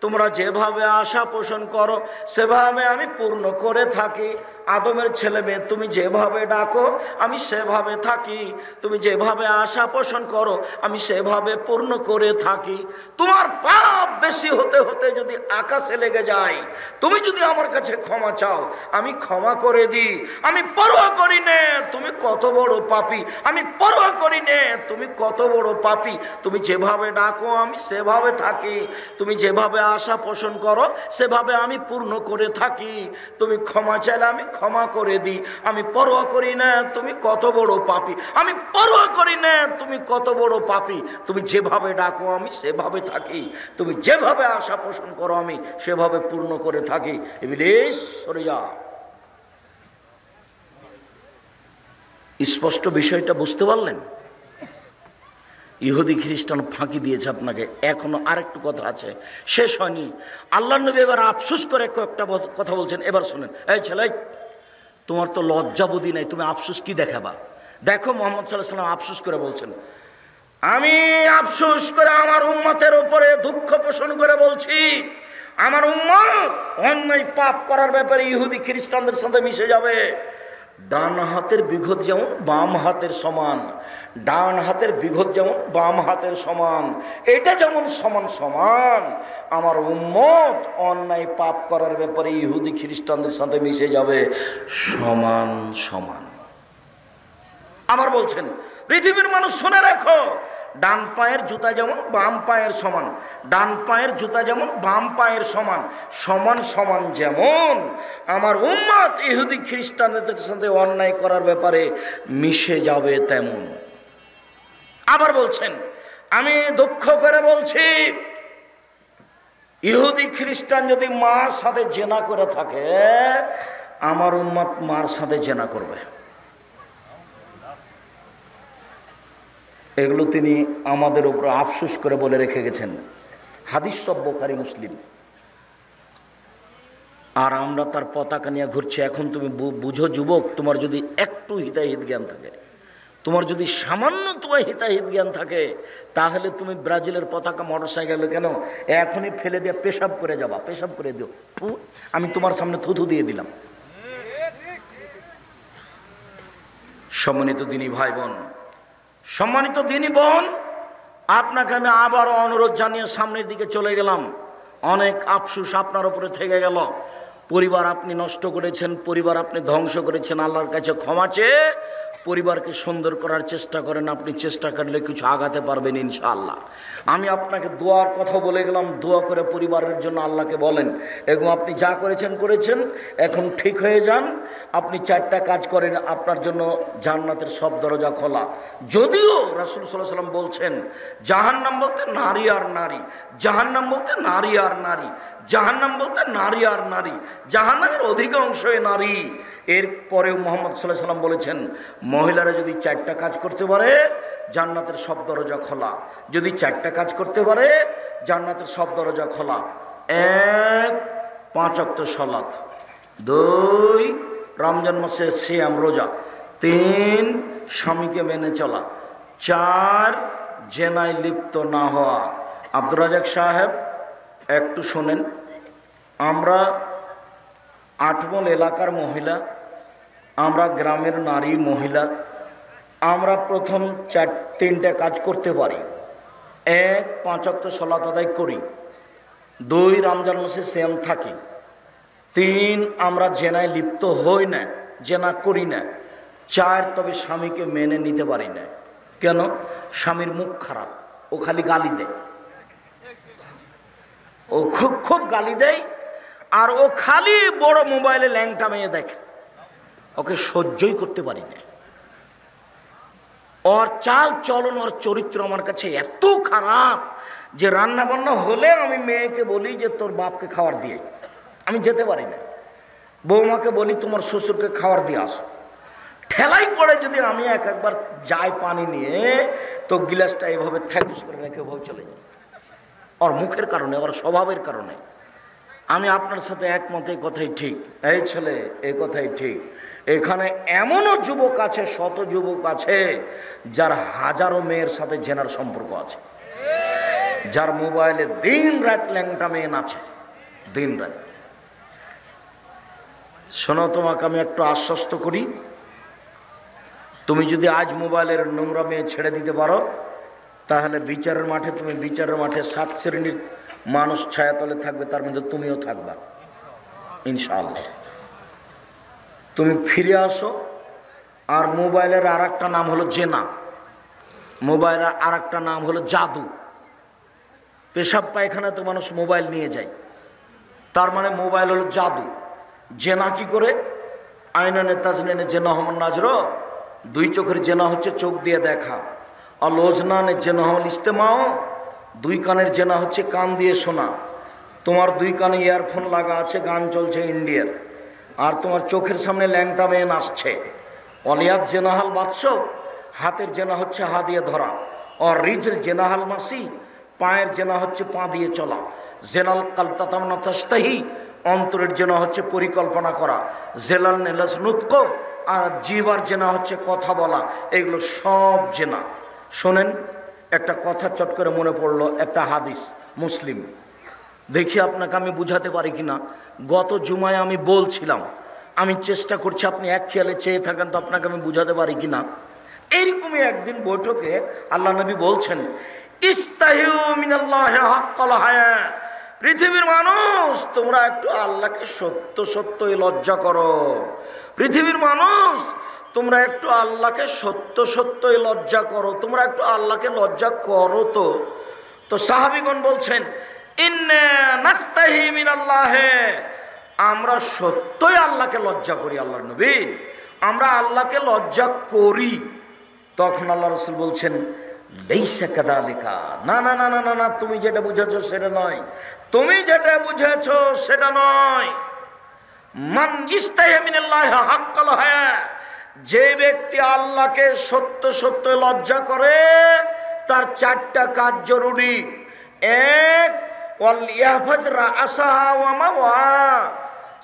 তোমরা যেভাবে আশা পোষণ করো সেভাবে আমি পূর্ণ করে থাকি। আদমের ছেলে মেয়ে তুমি যেভাবে ডাকো আমি সেভাবে থাকি, তুমি যেভাবে আশা পোষণ করো আমি সেভাবে পূর্ণ করে থাকি। তোমার পাপ বেশি হতে হতে যদি আকাশে লেগে যায়, তুমি যদি আমার কাছে ক্ষমা চাও আমি ক্ষমা করে দিই, আমি পরোয়া করি না তুমি কত কত বড় পাপী, আমি পরোয়া করি নে তুমি কত বড় পাপী। তুমি যেভাবে ডাকো আমি সেভাবে থাকি, তুমি যেভাবে আশা পোষণ করো সেভাবে আমি পূর্ণ করে থাকি, তুমি ক্ষমা চাইলে আমি ক্ষমা করে দিই। আমি পরোয়া করি না তুমি কত বড় পাপী, আমি পরোয়া করি না তুমি কত বড় পাপী। তুমি যেভাবে ডাকো আমি সেভাবে থাকি, তুমি যেভাবে আশা পোষণ করো আমি সেভাবে পূর্ণ করে থাকি। ইবলিস সরে যা। স্পষ্ট বিষয়টা বুঝতে পারলেন? ইহুদি খ্রিস্টান ফাঁকি দিয়েছে আপনাকে। এখনো আরেকটু কথা আছে, শেষ হয়নি। আল্লাহর নবী এবার আফসোস করে একটা কথা বলছেন, এবার শুনেন। এই ছেলে, তোমার তো লজ্জা বুদ্ধি নাই, তুমি আফসোস কি দেখাবা? দেখো মুহাম্মদ সাল্লাল্লাহু আলাইহি ওয়াসাল্লাম আফসোস করে বলছেন, আমি আফসোস করে আমার উম্মতের উপরে দুঃখ পোষণ করে বলছি, আমার উম্মত অন্যায় পাপ করার ব্যাপারে ইহুদি খ্রিস্টানদের সাথে মিশে যাবে। ডান হাতের বিঘত যেমন বাম হাতের সমান, ডান হাতের বিঘত যেমন বাম হাতের সমান, এটা যেমন সমান সমান, আমার উম্মত অন্যায় পাপ করার ব্যাপারে ইহুদি খ্রিস্টানদের সাথে মিশে যাবে সমান সমান। আবার বলছেন, পৃথিবীর মানুষ শুনে রাখো, ডান পায়ের জুতা যেমন বাম পায়ের সমান, ডান পায়ের জুতা যেমন বাম পায়ের সমান, সমান সমান যেমন আমার উম্মত ইহুদি খ্রিস্টানদের সাথে অন্যায় করার ব্যাপারে মিশে যাবে তেমন। আবার বলছেন, আমি দুঃখ করে বলছি, ইহুদি খ্রিস্টান যদি মার সাথে জেনা করে থাকে, আমার উম্মত মার সাথে জেনা করবে। এগুলো তিনি আমাদের উপর আফসোস করে বলে রেখে গেছেন। হাদিস সব বুখারী মুসলিম। আর আমরা তার পতাকা নিয়ে ঘুরছি। এখন তুমি বুঝো যুবক, তোমার যদি একটু হিতাহিত জ্ঞান থাকে, তোমার যদি সামান্য তোমার হিতাহিত জ্ঞান থাকে, তাহলে তুমি ব্রাজিলের পতাকা মোটরসাইকেলে কেন এখনই ফেলে দিয়ে পেশাব করে যাবা, পেশাব করে দিও। আমি তোমার সামনে থুথু দিয়ে দিলাম। সম্মানিত দিনী ভাই বোন, সম্মানিত দিনী বোন, আপনাকে আমি আবারও অনুরোধ জানিয়ে সামনের দিকে চলে গেলাম। অনেক আফসোস আপনার উপরে থেকে গেল। পরিবার আপনি নষ্ট করেছেন, পরিবার আপনি ধ্বংস করেছেন। আল্লাহর কাছে ক্ষমা চেয়ে পরিবারকে সুন্দর করার চেষ্টা করেন। আপনি চেষ্টা করলে কিছু আগাতে পারবেন ইনশাআল্লাহ। আমি আপনাকে দোয়ার কথা বলে গেলাম, দোয়া করে পরিবারের জন্য আল্লাহকে বলেন, এবং আপনি যা করেছেন করেছেন, এখন ঠিক হয়ে যান। আপনি 4টা কাজ করেন, আপনার জন্য জান্নাতের সব দরজা খোলা। যদিও রাসূল সাল্লাল্লাহু আলাইহি ওয়াসাল্লাম বলছেন, জাহান্নাম বলতে নারী আর নারী, জাহান্নাম বলতে নারী আর নারী, জাহান্নাম বলতে নারী আর নারী, জাহান্নামের অধিকাংশই নারী। এরপরেও মুহাম্মদ সাল্লাল্লাহু আলাইহি ওয়াসাল্লাম বলেছেন, মহিলারা যদি 4টা কাজ করতে পারে, জান্নাতের সব দরজা খোলা। যদি 4টা কাজ করতে পারে, জান্নাতের সব দরজা খোলা। 1, 5 ওয়াক্ত সালাত, 2, রমজান মাসে সিয়াম রোজা, 3, স্বামীকে মেনে চলা, 4, জেনায় লিপ্ত না হওয়া। আব্দুর রাজাক সাহেব একটু শোনেন, আমরা আটমল এলাকার মহিলা, আমরা গ্রামের নারী মহিলা, আমরা প্রথম 3টা কাজ করতে পারি। 1, 5 ওয়াক্ত সালাত আদায় করি, 2, রমজান মাসে সিয়াম থাকি, 3, আমরা জেনায় লিপ্ত হই না, জেনা করি না, 4, তবে স্বামীকে মেনে নিতে পারি না। কেন? স্বামীর মুখ খারাপ, ও খালি গালি দেয়, ও খুব খুব গালি দেয়, আর ও খালি বড় মোবাইলে ল্যাংটা মেয়ে দেখে, ওকে সহ্যই করতে পারি না। ওর চাল চলন, ওর চরিত্র আমার কাছে এত খারাপ যে রান্না বান্না হলে আমি মেয়েকে বলি যে তোর বাপকে খাবার দিয়ে, আমি যেতে পারি না। বৌমাকে বলি তোমার শ্বশুরকে খাবার দিয়ে আসো। ঠেলাই পড়ে যদি আমি একবার যাই পানি নিয়ে, তো গিলাসটা এভাবে ঠেকুস করে রেখে ভাবে চলে যাই। ওর মুখের কারণে, ওর স্বভাবের কারণে। আমি আপনার সাথে একমত, এই কথাই ঠিক। এই ছেলে, এই কথাই ঠিক। এখানে এমনও যুবক আছে, শত যুবক আছে, যার হাজারো মেয়ের সাথে জেনার সম্পর্ক আছে, যার মোবাইলে দিন রাত ল্যাংটা মেয়ে আছে, দিন রাত। শোনো, তোমাকে আমি একটু আশ্বস্ত করি, তুমি যদি আজ মোবাইলের নোংরা মেয়ে ছেড়ে দিতে পারো, তাহলে বিচারের মাঠে, তুমি বিচারের মাঠে 7 শ্রেণীর মানুষ ছায়াতলে থাকবে, তার মধ্যে তুমিও থাকবা ইনশাআল্লাহ। তুমি ফিরে আসো, আর মোবাইলের আর একটা নাম হলো জেনা, মোবাইলের আর একটা নাম হলো জাদু। পেশাব পায়খানা তো মানুষ মোবাইল নিয়ে যায়, তার মানে মোবাইল হলো জাদু। জেনা কি করে? আইনানে তাজনেনে জেনা হমন নাজর, দুই চোখের জেনা হচ্ছে চোখ দিয়ে দেখা। আর লোজনানে জেনা হল ইস্তেমাও, দুই কানের জেনা হচ্ছে কান দিয়ে শোনা। তোমার দুই কানে ইয়ারফোন লাগা আছে, গান চলছে ইন্ডিয়ার, আর তোমার চোখের সামনে ল্যাংটা মেয়ে নাচছে। অলিয়াত জেনাহাল বাদশ, হাতের জেনা হচ্ছে হা দিয়ে ধরা। আর রিজল জেনাহাল মাসি, পায়ের জেনা হচ্ছে পা দিয়ে চলা। জেনাল কালতাতামনা তাস্তাহি, অন্তরের জেনা হচ্ছে পরিকল্পনা করা। জেলাল নেলাস নুতক, আর জিবার জেনা হচ্ছে কথা বলা। এগুলো সব জেনা। শোনেন, একটা কথা চট করে মনে পড়লো, একটা হাদিস মুসলিম, দেখি আপনাকে আমি বুঝাতে পারি কিনা। গত জুমায় আমি বলছিলাম, আমি চেষ্টা করছি আপনি এক খেয়ালে চেয়ে থাকেন তো আপনাকে আমি বুঝাতে পারি কিনা। এইরকমই একদিন বৈঠকে আল্লাহ নবী বলছেন, ইস্তাহিউ মিনাল্লাহি হাক্কাল হায়া, পৃথিবীর মানুষ তোমরা একটু আল্লাহকে সত্য সত্যই লজ্জা করো। পৃথিবীর মানুষ তোমরা একটু আল্লাহকে সত্য সত্যই লজ্জা করো, তোমরা একটু আল্লাহকে লজ্জা করো। তো সাহাবীগণ বলছেন, ইন্না নাস্তাহি মিনাল্লাহি, আমরা সত্যই আল্লাহকে লজ্জা করি। আল্লাহর নবী, আমরা আল্লাহকে লজ্জা করি। তখন আল্লাহ রাসূল বলছেন, লাইসা কাযালিকা, না না না না না না, তুমি যেটা বুঝেছো সেটা নয়, তুমি যেটা বুঝেছো সেটা নয়। মান ইস্তাহি মিনাল্লাহি হাক্কাল হায়া, যে ব্যক্তি আল্লাহকে সত্য সত্য লজ্জা করে তার চারটা কাজ জরুরি। এক, ওয়াল ইয়াহফাজ রাসাহা ওয়া মাওয়া,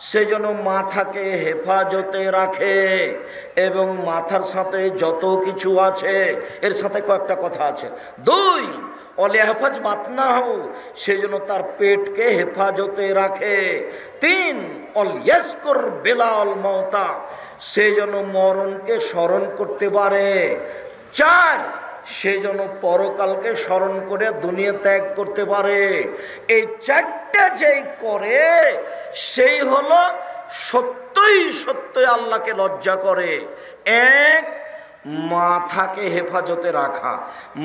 সে যেন মাথাকে হেফাজতে রাখে এবং মাথার সাথে যত কিছু আছে এর সাথে কয়েকটা কথা আছে। দুই, ওয়াল ইয়াহফাজ বাতনাহু, সে যেন তার পেটকে হেফাজতে রাখে। তিন, ওয়াল ইয়াজকুর বিলাল মাউতা, সে যেন মরণকে স্মরণ করতে পারে। চার, সে যেন পরকালকে স্মরণ করে দুনিয়া ত্যাগ করতে পারে। এই চারটা যেই করে সেই হলো সত্যই সত্যই আল্লাহকে লজ্জা করে। এক, মাথাকে হেফাজতে রাখা।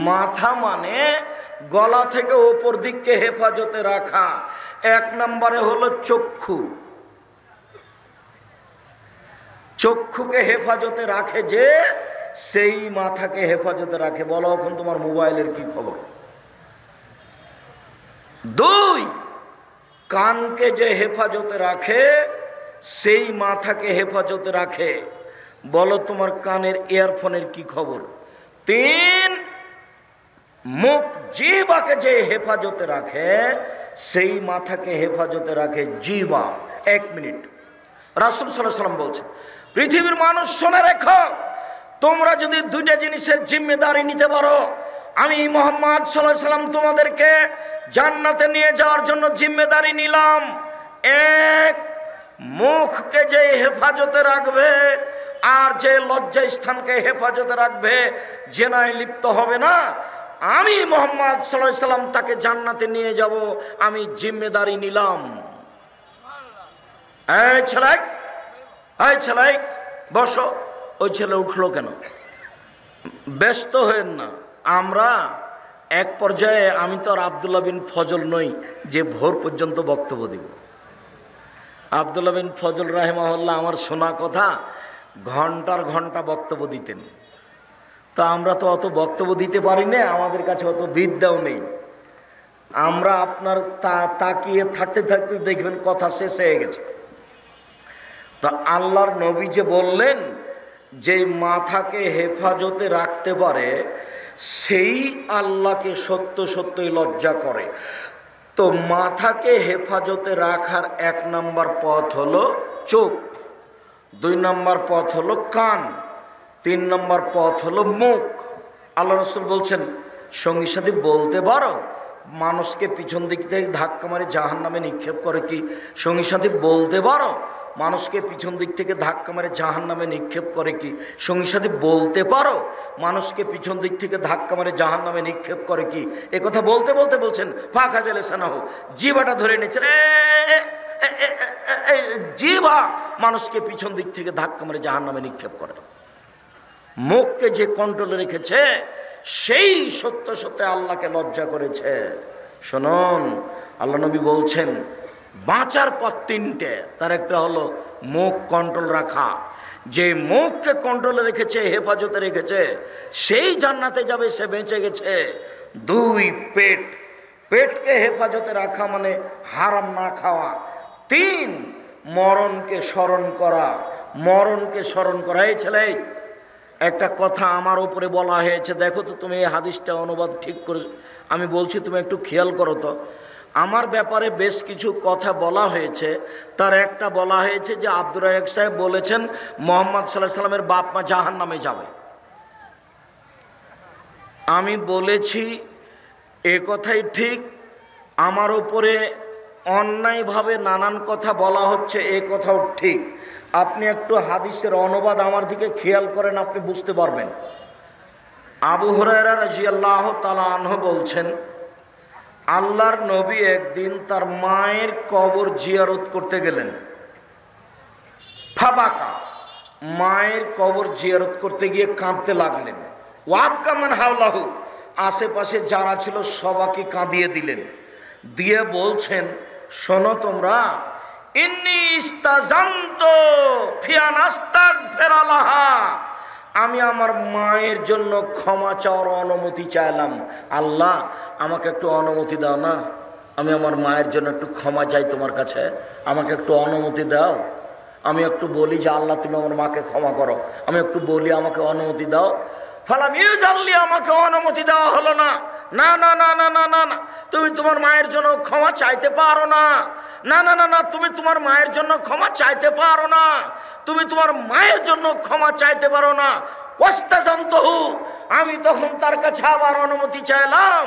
মাথা মানে গলা থেকে ওপর দিককে হেফাজতে রাখা। এক নম্বরে হলো চক্ষু। চক্ষুকে হেফাজতে রাখে যে, সেই মাথাকে হেফাজতে রাখে। বলো এখন তোমার মোবাইলের কি খবর? দুই, কানকে যে হেফাজতে রাখে সেই মাথাকে হেফাজতে রাখে। বলো তোমার কানের ইয়ারফোনের কি খবর? তিন, মুখ জিহ্বাকে যে হেফাজতে রাখে সেই মাথাকে হেফাজতে রাখে জিহ্বা। এক মিনিট, রাসূল সাল্লাল্লাহু আলাইহি ওয়াসাল্লাম বলছেন, পৃথিবীর মানুষ শুনে রেখো, তোমরা যদি দুইটা জিনিসের জিম্মেদারি নিতে পারো, আমি মুহাম্মদ সাল্লাল্লাহু আলাইহি ওয়াসাল্লাম তোমাদেরকে জান্নাতে নিয়ে যাওয়ার জন্য জিম্মেদারি নিলাম। এক, মুখকে যে হেফাজতে রাখবে আর যে লজ্জা স্থানকে হেফাজতে রাখবে, জেনায় লিপ্ত হবে না, আমি মুহাম্মদ সাল্লাল্লাহু আলাইহি ওয়াসাল্লাম তাকে জান্নাতে নিয়ে যাব, আমি জিম্মেদারি নিলাম। এই ছেলে বসো। ওই ছেলে উঠলো কেন? ব্যস্ত হয়েন না। আমরা এক পর্যায়ে, আমি তো আর আব্দুল্লাহ বিন ফজল নই যে ভোর পর্যন্ত বক্তব্য দিব। আব্দুল্লাহ বিন ফজল রাহিমাহুল্লাহ আমার শোনা কথা ঘন্টার ঘন্টা বক্তব্য দিতেন। তো আমরা তো অত বক্তব্য দিতে পারি না, আমাদের কাছে অত বিদ্যাও নেই। আমরা আপনার তাকিয়ে থাকতে থাকতে দেখবেন কথা শেষ হয়ে গেছে। তা আল্লাহর নবী যে বললেন যে মাথাকে হেফাজতে রাখতে পারে সেই আল্লাহকে সত্য সত্যই লজ্জা করে। তো মাথাকে হেফাজতে রাখার এক নম্বর পথ হলো চোখ, দুই নম্বর পথ হলো কান, তিন নম্বর পথ হলো মুখ। আল্লাহ রাসূল বলছেন, সঙ্গী সাথী বলতে পারো মানুষকে পিছন দিক থেকে ধাক্কা মারে জাহান্নামে নিক্ষেপ করে কি? সঙ্গী সাথী বলতে পারো মানুষকে পিছন দিক থেকে ধাক্কা মারে জাহান্নামে নিক্ষেপ করে কি? সঙ্গী সাথী বলতে পারো মানুষকে পিছন দিক থেকে ধাক্কা মারে জাহান্নামে নিক্ষেপ করে কি? এ কথা বলতে বলতে বলছেন, ফাঁকা জেলে সানা হোক, জিভাটা ধরে নিচ্ছেন, জিভা মানুষকে পিছন দিক থেকে ধাক্কা মারে জাহান্নামে নিক্ষেপ করে। মুখকে যে কন্ট্রোলে রেখেছে সেই সত্য সত্য আল্লাহকে লজ্জা করেছে। শুনুন, আল্লাহ নবী বলছেন বাঁচার পথ তিনটে, তার একটা হলো মুখ কন্ট্রোল রাখা। যে মুখকে কন্ট্রোলে রেখেছে, হেফাজতে রেখেছে, সেই জান্নাতে যাবে, সে বেঁচে গেছে। দুই, পেটকে হেফাজতে রাখা মানে হারাম না খাওয়া। তিন, মরণকে স্মরণ করা। এই ছেলে, একটা কথা আমার উপরে বলা হয়েছে, দেখো তো তুমি এই হাদিসটা অনুবাদ ঠিক করে আমি বলছি, তুমি একটু খেয়াল করো তো। আমার ব্যাপারে বেশ কিছু কথা বলা হয়েছে, তার একটা বলা হয়েছে যে আব্দুর রাজ্জাক সাহেব বলেছেন মুহাম্মদ সাল্লাল্লাহু আলাইহি সাল্লামের বাপ মা জাহান্নামে যাবে। আমি বলেছি এ কথাই ঠিক, আমার উপরে অন্যায়ভাবে নানান কথা বলা হচ্ছে, এ কথাও ঠিক। আপনি একটু হাদিসের অনুবাদ আমার দিকে খেয়াল করেন, আপনি বুঝতে পারবেন। আবু হুরায়রা রাদিয়াল্লাহু তাআলা আনহু বলছেন, আল্লাহর নবী একদিন তার মায়ের কবর জিয়ারত করতে গেলেন। ফাবাকা, মায়ের কবর জিয়ারত করতে গিয়ে কাঁদতে লাগলেন। ওয়াবকা মান হাওলাহু, আশেপাশে যারা ছিল সবাইকে কাঁদিয়ে দিলেন। দিয়ে বলছেন, শোনো তোমরা, ইন্নী ইস্তাজানতু ফি আন আস্তাগফিরা লাহা, আমি আমার মায়ের জন্য ক্ষমা চাওয়ার অনুমতি চাইলাম। আল্লাহ, আমাকে একটু অনুমতি দাও না, আমি আমার মায়ের জন্য একটু ক্ষমা চাই তোমার কাছে, আমাকে একটু অনুমতি দাও। আমি একটু বলি যে আল্লাহ তুমি আমার মাকে ক্ষমা করো, আমি একটু বলি আমাকে অনুমতি দাও। ফালাম ইউজাল্লি, আমাকে অনুমতি দেওয়া হলো না। না না না না না না না, তুমি তোমার মায়ের জন্য ক্ষমা চাইতে পারো না। না না না না, তুমি তোমার মায়ের জন্য ক্ষমা চাইতে পারো না, তুমি তোমার মায়ের জন্য ক্ষমা চাইতে পারো না। ওয়াস্তাজানতুহু, আমি তখন তার কাছে আবার অনুমতি চাইলাম।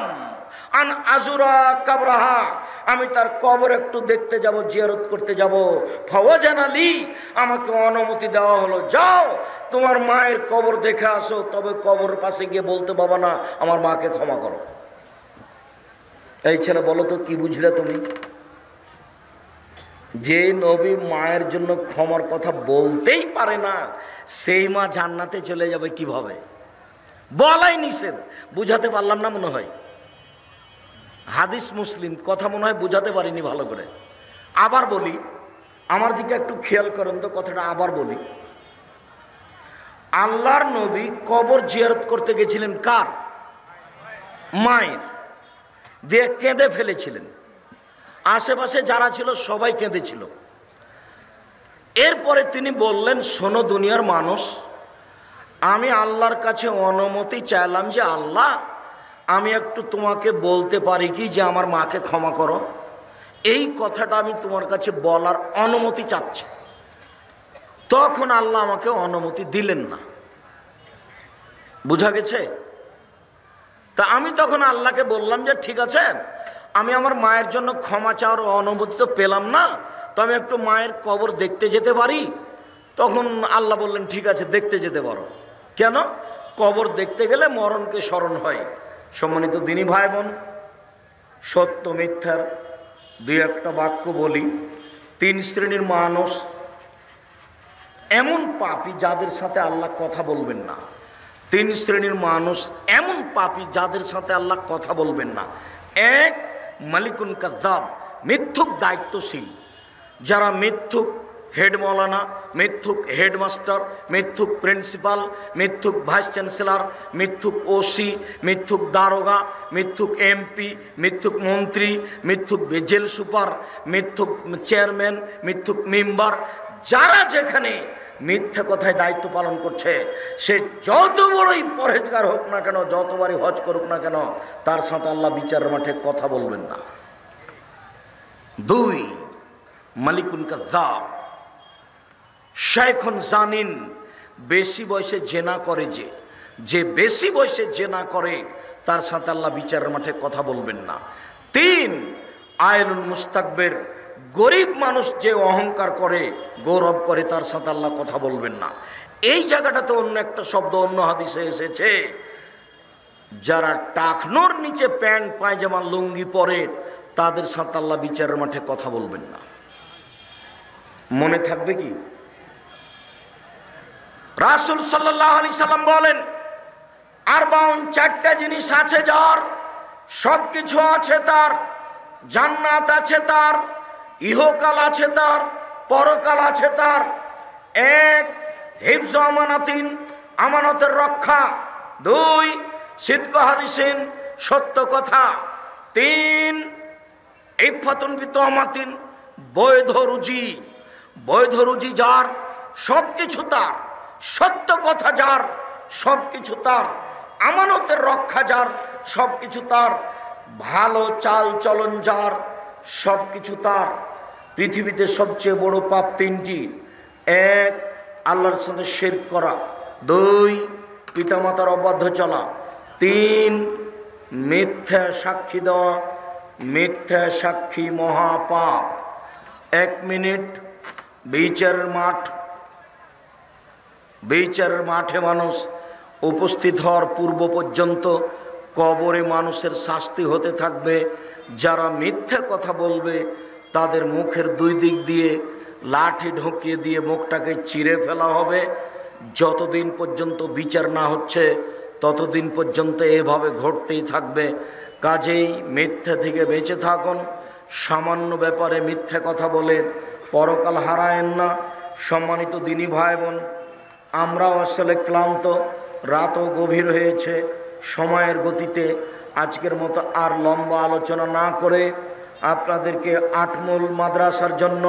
আন আজুরা কাবরাহা, আমি তার কবর একটু দেখতে যাব, জিয়ারত করতে যাব। ফাওয়াজানা লি, আমাকে অনুমতি দেওয়া হলো, যাও তোমার মায়ের কবর দেখে আসো, তবে কবর পাশে গিয়ে বলতে বাবা না, আমার মাকে ক্ষমা করো। এই ছেলে, বলো তো কি বুঝলে তুমি? যে নবী মায়ের জন্য ক্ষমার কথা বলতেই পারে না, সেই মা জান্নাতে চলে যাবে কিভাবে? বলাই নিষেধ। বুঝাতে পারলাম না মনে হয়? হাদিস মুসলিম, কথা মনে হয় বুঝাতে পারিনি ভালো করে। আবার বলি, আমার দিকে একটু খেয়াল করেন তো, কথাটা আবার বলি। আল্লাহর নবী কবর জিয়ারত করতে গেছিলেন কার? মায়ের। দিয়ে কেঁদে ফেলেছিলেন, আশেপাশে যারা ছিল সবাই কেঁদেছিল। এরপরে তিনি বললেন, শোনো দুনিয়ার মানুষ, আমি আল্লাহর কাছে অনুমতি চাইলাম যে আল্লাহ, আমি একটু তোমাকে বলতে পারি কি যে আমার মাকে ক্ষমা করো? এই কথাটা আমি তোমার কাছে বলার অনুমতি চাচ্ছি। তখন আল্লাহ আমাকে অনুমতি দিলেন না। বুঝা গেছে? তা আমি তখন আল্লাহকে বললাম যে ঠিক আছে, আমি আমার মায়ের জন্য ক্ষমা চাওয়ার অনুমতি তো পেলাম না, তো আমি একটু মায়ের কবর দেখতে যেতে পারি? তখন আল্লাহ বললেন, ঠিক আছে, দেখতে যেতে পারো। কেন? কবর দেখতে গেলে মরণকে স্মরণ হয়। সম্মানিত দিনী ভাই বোন, সত্য মিথ্যার দুই একটা বাক্য বলি। তিন শ্রেণীর মানুষ এমন পাপী যাদের সাথে আল্লাহ কথা বলবেন না। তিন শ্রেণীর মানুষ এমন পাপী যাদের সাথে আল্লাহ কথা বলবেন না। এক, মালিকুন কাযযাব, মিথ্যুক দায়িত্বশীল। যারা মিথ্যুক হেড মৌলানা, মিথ্যুক হেডমাস্টার, মিথ্যুক প্রিন্সিপাল, মিথ্যুক ভাইস চ্যান্সেলর, মিথ্যুক ওসি, মিথ্যুক দারোগা, মিথ্যুক এমপি, মিথ্যুক মন্ত্রী, মিথ্যুক জেল সুপার, মিথ্যুক চেয়ারম্যান, মিথ্যুক মেম্বার, যারা যেখানে মিথ্যা কথায় দায়িত্ব পালন করছে, সে যত বড়ই পরহেজগার হোক না কেন, যতবারই হজ করুক না কেন, তার সাথে আল্লাহ বিচারের মাঠে কথা বলবেন না। দুই, মালিকুন কাযযাব, শাইখুন জানিন, বেশি বয়সে জেনা করে, যে বেশি বয়সে জেনা করে তার সাথে আল্লাহ বিচারের মাঠে কথা বলবেন না। তিন, আয়লুন মুস্তাকবির, গরিব মানুষ যে অহংকার করে, গৌরব করে, তার সাথে আল্লাহ কথা বলবেন না। এই জায়গাটাতে অন্য একটা শব্দ অন্য হাদিসে এসেছে, যারা টাকনোর নিচে প্যান্ট পায়জামা লুঙ্গি পরে, তাদের সাথে আল্লাহ বিচারের মাঠে কথা বলবেন না। মনে থাকবে কি? রাসূল সাল্লাল্লাহু আলাইহি সাল্লাম বলেন, আরবাউন, চারটা জিনিস আছে যার, সব কিছু আছে তার, জান্নাত আছে তার, ইহকাল আছে তার, পরকাল আছে তার। এক, হিফজ আমানাতিন, আমানতের রক্ষা। দুই, সিদক হাদিসিন, সত্য কথা। তিন, ইফাতুন বিতহমাতিন, বৈধ রুজি। বৈধ রুজি যার, সব কিছু তার। সত্য কথা যার, সব কিছু তার। আমানতের রক্ষা যার, সব কিছু তার। ভালো চাল চলন যার, সব কিছু তার। পৃথিবীতে সবচেয়ে বড় পাপ তিনটি। এক, আল্লাহর সাথে শিরক করা। দুই, পিতামাতার অবাধ্য চলা। তিন, মিথ্যা সাক্ষী দেওয়া। মিথ্যা সাক্ষী মহাপাপ। 1 মিনিট। বিচারের মাঠে মানুষ উপস্থিত হওয়ার পূর্ব পর্যন্ত কবরে মানুষের শাস্তি হতে থাকবে। যারা মিথ্যা কথা বলবে তাদের মুখের দুই দিক দিয়ে লাঠি ঢুকিয়ে দিয়ে মুখটাকে চিরে ফেলা হবে। যতদিন পর্যন্ত বিচার না হচ্ছে ততদিন পর্যন্ত এভাবে ঘটতেই থাকবে। কাজেই মিথ্যা থেকে বেঁচে থাকুন। সামান্য ব্যাপারে মিথ্যা কথা বলে পরকাল হারায়েন না। সম্মানিত দিনী ভাই বোন, আমরাও আসলে ক্লান্ত, রাতও গভীর হয়েছে। সময়ের গতিতে আজকের মতো আর লম্বা আলোচনা না করে আপনাদেরকে আটমূল মাদ্রাসার জন্য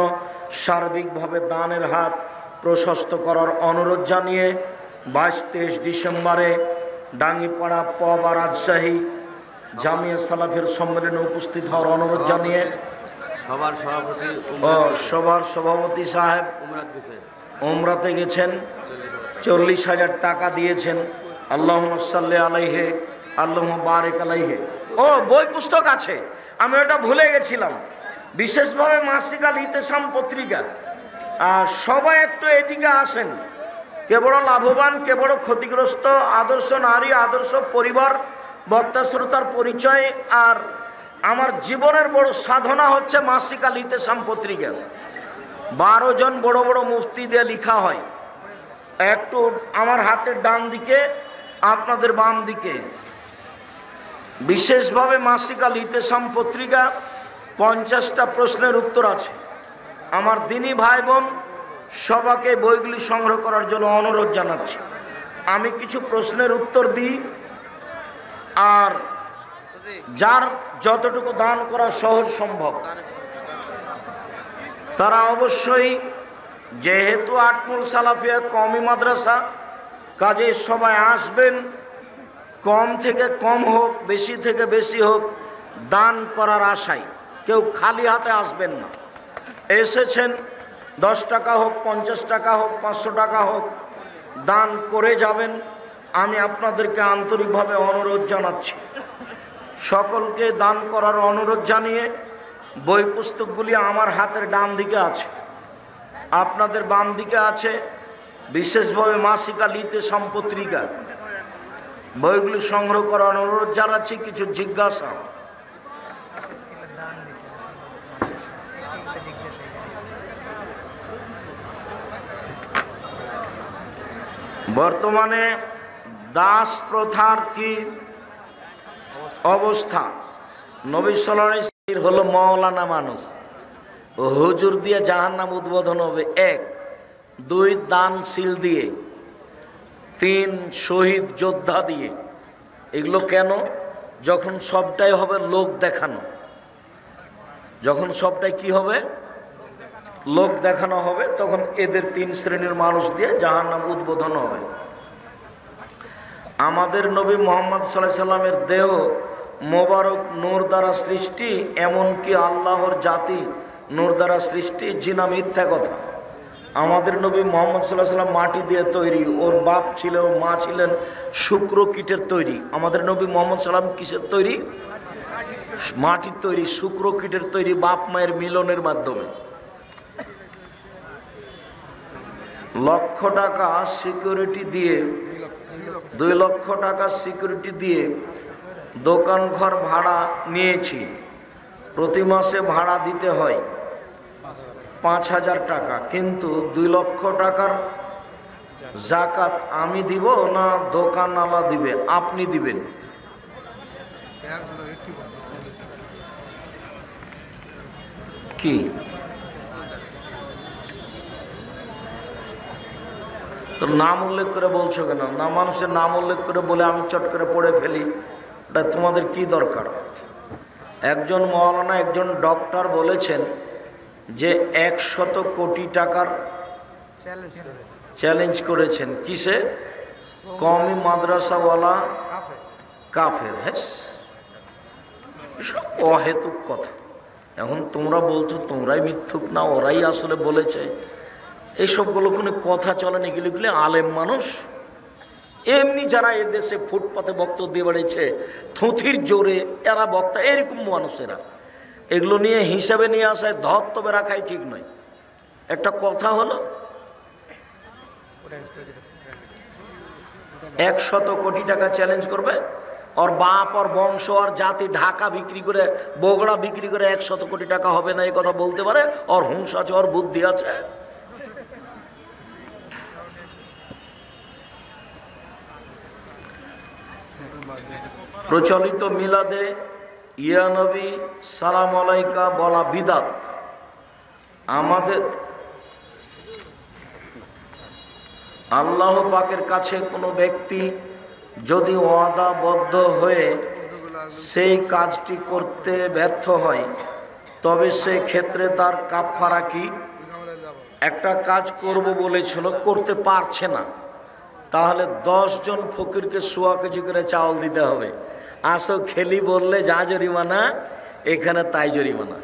সার্বিকভাবে দানের হাত প্রশস্ত করার অনুরোধ জানিয়ে 22-23 ডিসেম্বরে ডাঙ্গিপাড়া পবা রাজশাহী জামিয়া সালাফের সম্মেলনে উপস্থিত হওয়ার অনুরোধ জানিয়ে সবার সভাপতি সাহেব উমরাতে গেছেন, 40,000 টাকা দিয়েছেন। আল্লাহুম্মা সাল্লি আলাইহি, আল্লাহুম্মা বারিক আলাইহি। ও, বই পুস্তক আছে, আমি ওটা ভুলে গেছিলাম। বিশেষভাবে মাসিক আল ইতেসাম পত্রিকা। সবাই একটু এদিকে আসেন। কে বড় লাভবান, কে বড় ক্ষতিগ্রস্ত, আদর্শ নারী, আদর্শ পরিবার, বক্তা শ্রোতার পরিচয়। আর আমার জীবনের বড় সাধনা হচ্ছে মাসিক আল ইতেসাম পত্রিকা। 12 জন বড় বড় মুফতি দিয়ে লেখা হয়। একটু আমার হাতের ডান দিকে, আপনাদের বাম দিকে। বিশেষভাবে মাসিক আল ইতেসাম পত্রিকা 50টা প্রশ্নের উত্তর আছে। আমার দিনী ভাই বোন সবাইকে বইগুলি সংগ্রহ করার জন্য অনুরোধ জানাচ্ছি। আমি কিছু প্রশ্নের উত্তর দিই, আর যার যতটুকু দান করা সহজ সম্ভব তারা অবশ্যই, যেহেতু আটমুল সালাফিয়া কওমি মাদ্রাসা, কাজে সবাই আসবেন। কম থেকে কম হোক, বেশি থেকে বেশি হোক, দান করার আশায়। কেউ খালি হাতে আসবেন না। এসেছেন, 10 টাকা হোক, 50 টাকা হোক, 500 টাকা হোক, দান করে যাবেন। আমি আপনাদেরকে আন্তরিকভাবে অনুরোধ জানাচ্ছি। সকলকে দান করার অনুরোধ জানিয়ে বই পুস্তকগুলি আমার হাতের ডান দিকে আছে, আপনাদের বাম দিকে আছে। বিশেষভাবে মাসিক আল ইতেসাম পত্রিকা, বইগুলি সংগ্রহ করার অনুরোধ জানাচ্ছি। কিছু জিজ্ঞাসা। বর্তমানে দাস প্রথার কি অবস্থা? নবী সাল্লাল্লাহু আলাইহি ওয়াসাল্লাম হলো মাওলানা মানুষ। হুজুর দিয়ে জাহান্নাম উদ্বোধন হবে। 1, 2 দানশীল দিয়ে, 3 শহীদ যোদ্ধা দিয়ে। এগুলো কেন? যখন সবটাই হবে লোক দেখানো, যখন সবটাই কি হবে, লোক দেখানো হবে, তখন এদের 3 শ্রেণীর মানুষ দিয়ে জাহান্নাম উদ্বোধন হবে। আমাদের নবী মুহাম্মদ সাল্লাল্লাহু আলাইহি সাল্লামের দেহ মোবারক নূর দ্বারা সৃষ্টি, এমনকি আল্লাহর জাতি নূর দ্বারা সৃষ্টি। জিনা মিথ্যা কথা। আমাদের নবী মুহাম্মদ সাল্লাল্লাহু আলাইহি সাল্লাম মাটি দিয়ে তৈরি। ওর বাপ ছিল, মা ছিলেন শুক্র কীটের তৈরি। আমাদের নবী মুহাম্মদ সাল্লাল্লাহু আলাইহি সাল্লাম কিসের তৈরি? মাটির তৈরি, শুক্র কীটের তৈরি, বাপ মায়ের মিলনের মাধ্যমে। লক্ষ টাকা সিকিউরিটি দিয়ে, 2 লক্ষ টাকা সিকিউরিটি দিয়ে দোকান ঘর ভাড়া নিয়েছি। প্রতি মাসে ভাড়া দিতে হয় 5000 টাকা, কিন্তু 2 লক্ষ টাকার জাকাত আমি দিব না দোকানওয়ালা দিবে? আপনি দিবেন। কি তো নাম উল্লেখ করে বলছো কেন? না, মানুষের নাম উল্লেখ করে বলে আমি চট করে পড়ে ফেলি, এটা তোমাদের কি দরকার? একজন মওলানা, একজন ডক্টর বলেছেন যে 100 কোটি টাকার চ্যালেঞ্জ করেছেন। কিসে? কওমি মাদ্রাসাওয়ালা কাফের। হ্যাঁ, সব অহেতুক কথা। এখন তোমরা বলছো তোমরাই মিথ্যুক না, ওরাই আসলে বলেছে। এইসবগুলো কোনো কথা চলে না। এগুলি আলেম মানুষ, এমনি যারা এ দেশে ফুটপাতে বক্তব্য দিয়ে বেড়েছে থুথির জোরে, এরা বক্তা, এরকম মানুষেরা এগুলো নিয়ে হিসাবে নিয়ে আসায় ধর্তবে রাখাই ঠিক নয়। একটা কথা হলো 100 কোটি টাকা চ্যালেঞ্জ করবে, ওর বাপ ওর বংশ আর জাতি ঢাকা বিক্রি করে, বগুড়া বিক্রি করে 100 কোটি টাকা হবে না, এই কথা বলতে পারে? ওর হুঁশ আছে, ওর বুদ্ধি আছে। প্রচলিত মিলাদে ইয়া নবী সালাম আলাইকা বলা বিদাত। আমাদের আল্লাহ পাকের কাছে কোনো ব্যক্তি যদি ওয়াদাবদ্ধ হয়ে সেই কাজটি করতে ব্যর্থ হয়, তবে সে ক্ষেত্রে তার কাফারা কি? একটা কাজ করব বলেছিল, করতে পারছে না, তাহলে 10 জন ফকিরকে 100 কেজি করে চাউল দিতে হবে। আসো খেলি বললে যা জরিমানা, এখানে তাই জরিমানা।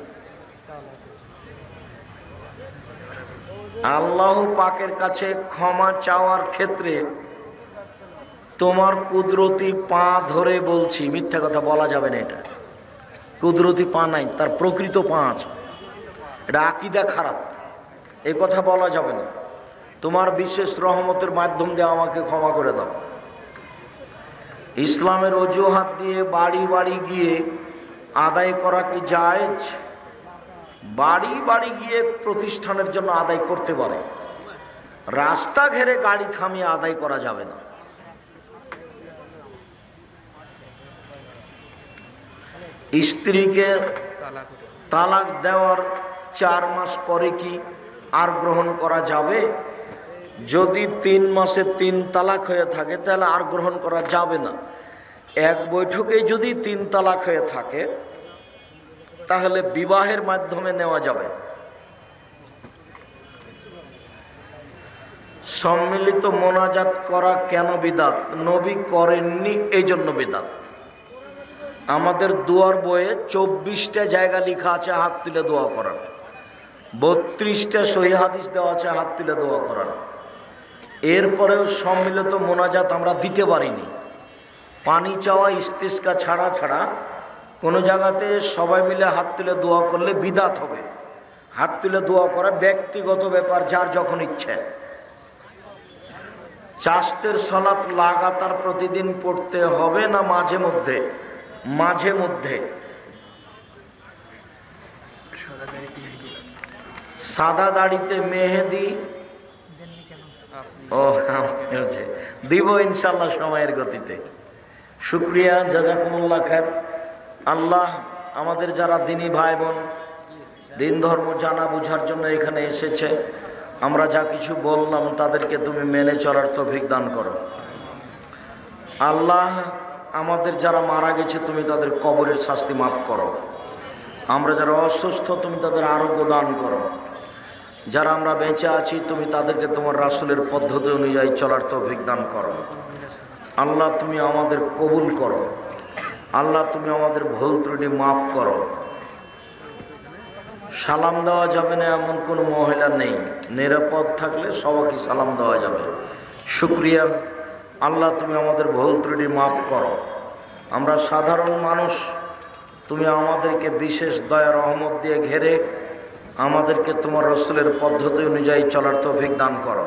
আল্লাহ পাকের কাছে ক্ষমা চাওয়ার ক্ষেত্রে তোমার কুদরতি পা ধরে বলছি, মিথ্যা কথা বলা যাবে না। এটা কুদরতি পা নাই, তার প্রকৃত পা আছে। এটা আকীদা খারাপ, এ কথা বলা যাবে না। তোমার বিশেষ রহমতের মাধ্যম দিয়ে আমাকে ক্ষমা করে দাও। ইসলামের অজুহাত দিয়ে বাড়ি বাড়ি গিয়ে আদায় করা কি জায়েজ? বাড়ি বাড়ি গিয়ে প্রতিষ্ঠানের জন্য আদায় করতে পারে, রাস্তা ঘেরে গাড়ি থামিয়ে আদায় করা যাবে না। স্ত্রীকে তালাক দেওয়ার 4 মাস পরে কি আর গ্রহণ করা যাবে? যদি 3 মাসে 3 তালাক হয়ে থাকে তাহলে আর গ্রহণ করা যাবে না। এক বৈঠকে যদি 3 তালাক হয়ে থাকে তাহলে বিবাহের মাধ্যমে নেওয়া যাবে। সম্মিলিত মোনাজাত করা কেন বিদাত? নবী করেননি, এই জন্য বিদাত। আমাদের দুয়ার বইয়ে 24টা জায়গা লেখা আছে হাত তুলে দোয়া করার, 32টা সহিহ হাদিস দেওয়া আছে হাত তুলে দোয়া করার। এরপরেও সম্মিলিত মোনাজাত আমরা দিতে পারিনি। পানি চাওয়া ইস্তিসকা ছাড়া ছাড়া কোনো জায়গাতে সবাই মিলে হাত তুলে দোয়া করলে বিদাত হবে। হাত তুলে দোয়া করা ব্যক্তিগত ব্যাপার, যার যখন ইচ্ছে। চাষতের সলাত লাগাতার প্রতিদিন পড়তে হবে না মাঝে মধ্যে? মাঝে মধ্যে। সাদা দাড়িতে মেহেদি ও দিব ইনশাল্লাহ সময়ের গতিতে। শুক্রিয়া, জাযাকুমুল্লাহ খায়ের। আল্লাহ আমাদের যারা দিনী ভাই বোন দিন ধর্ম জানা বোঝার জন্য এখানে এসেছে, আমরা যা কিছু বললাম তাদেরকে তুমি মেনে চলার তৌফিক দান করো। আল্লাহ আমাদের যারা মারা গেছে তুমি তাদের কবরের শাস্তি মাফ করো। আমরা যারা অসুস্থ তুমি তাদের আরোগ্য দান করো। যারা আমরা বেঁচে আছি তুমি তাদেরকে তোমার রাসূলের পদ্ধতি অনুযায়ী চলার তৌফিক দান করো। আল্লাহ তুমি আমাদের কবুল করো। আল্লাহ তুমি আমাদের ভুল ত্রুটি মাফ করো। সালাম দেওয়া যাবে না এমন কোনো মহিলা নেই, নিরাপদ থাকলে সবাইকে সালাম দেওয়া যাবে। শুক্রিয়া, আল্লাহ তুমি আমাদের ভুল ত্রুটি মাফ করো। আমরা সাধারণ মানুষ, তুমি আমাদেরকে বিশেষ দয়া রহমত দিয়ে ঘেরে আমাদেরকে তোমার রাসূলের পদ্ধতি অনুযায়ী চলার তৌফিক দান করো।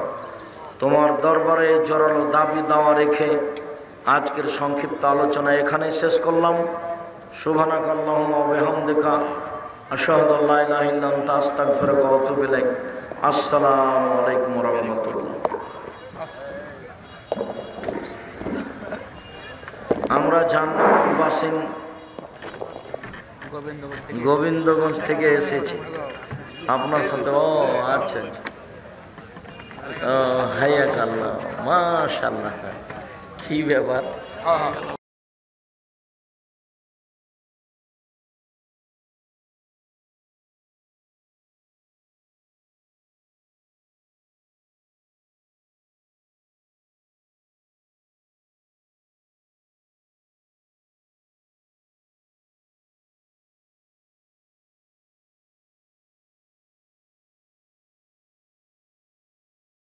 তোমার দরবারে জোরালো দাবি দাওয়া রেখে আজকের সংক্ষিপ্ত আলোচনা এখানেই শেষ করলাম। সুবহানাকাল্লাহুম্মা ওয়া বিহামদিকা আশহাদু আল্লা ইলাহা ইল্লা আনতা আস্তাগফিরুকা ওয়া আতুবু ইলাইক। আসসালামু আলাইকুম ওয়া রাহমাতুল্লাহ। আমরা জান্নাতুল বাসিন গোবিন্দগঞ্জ থেকে এসেছি আপনার সাথে। ও আচ্ছা আচ্ছা, হাইয়াক আল্লাহ, মাশাআল্লাহ, কি ব্যাপার।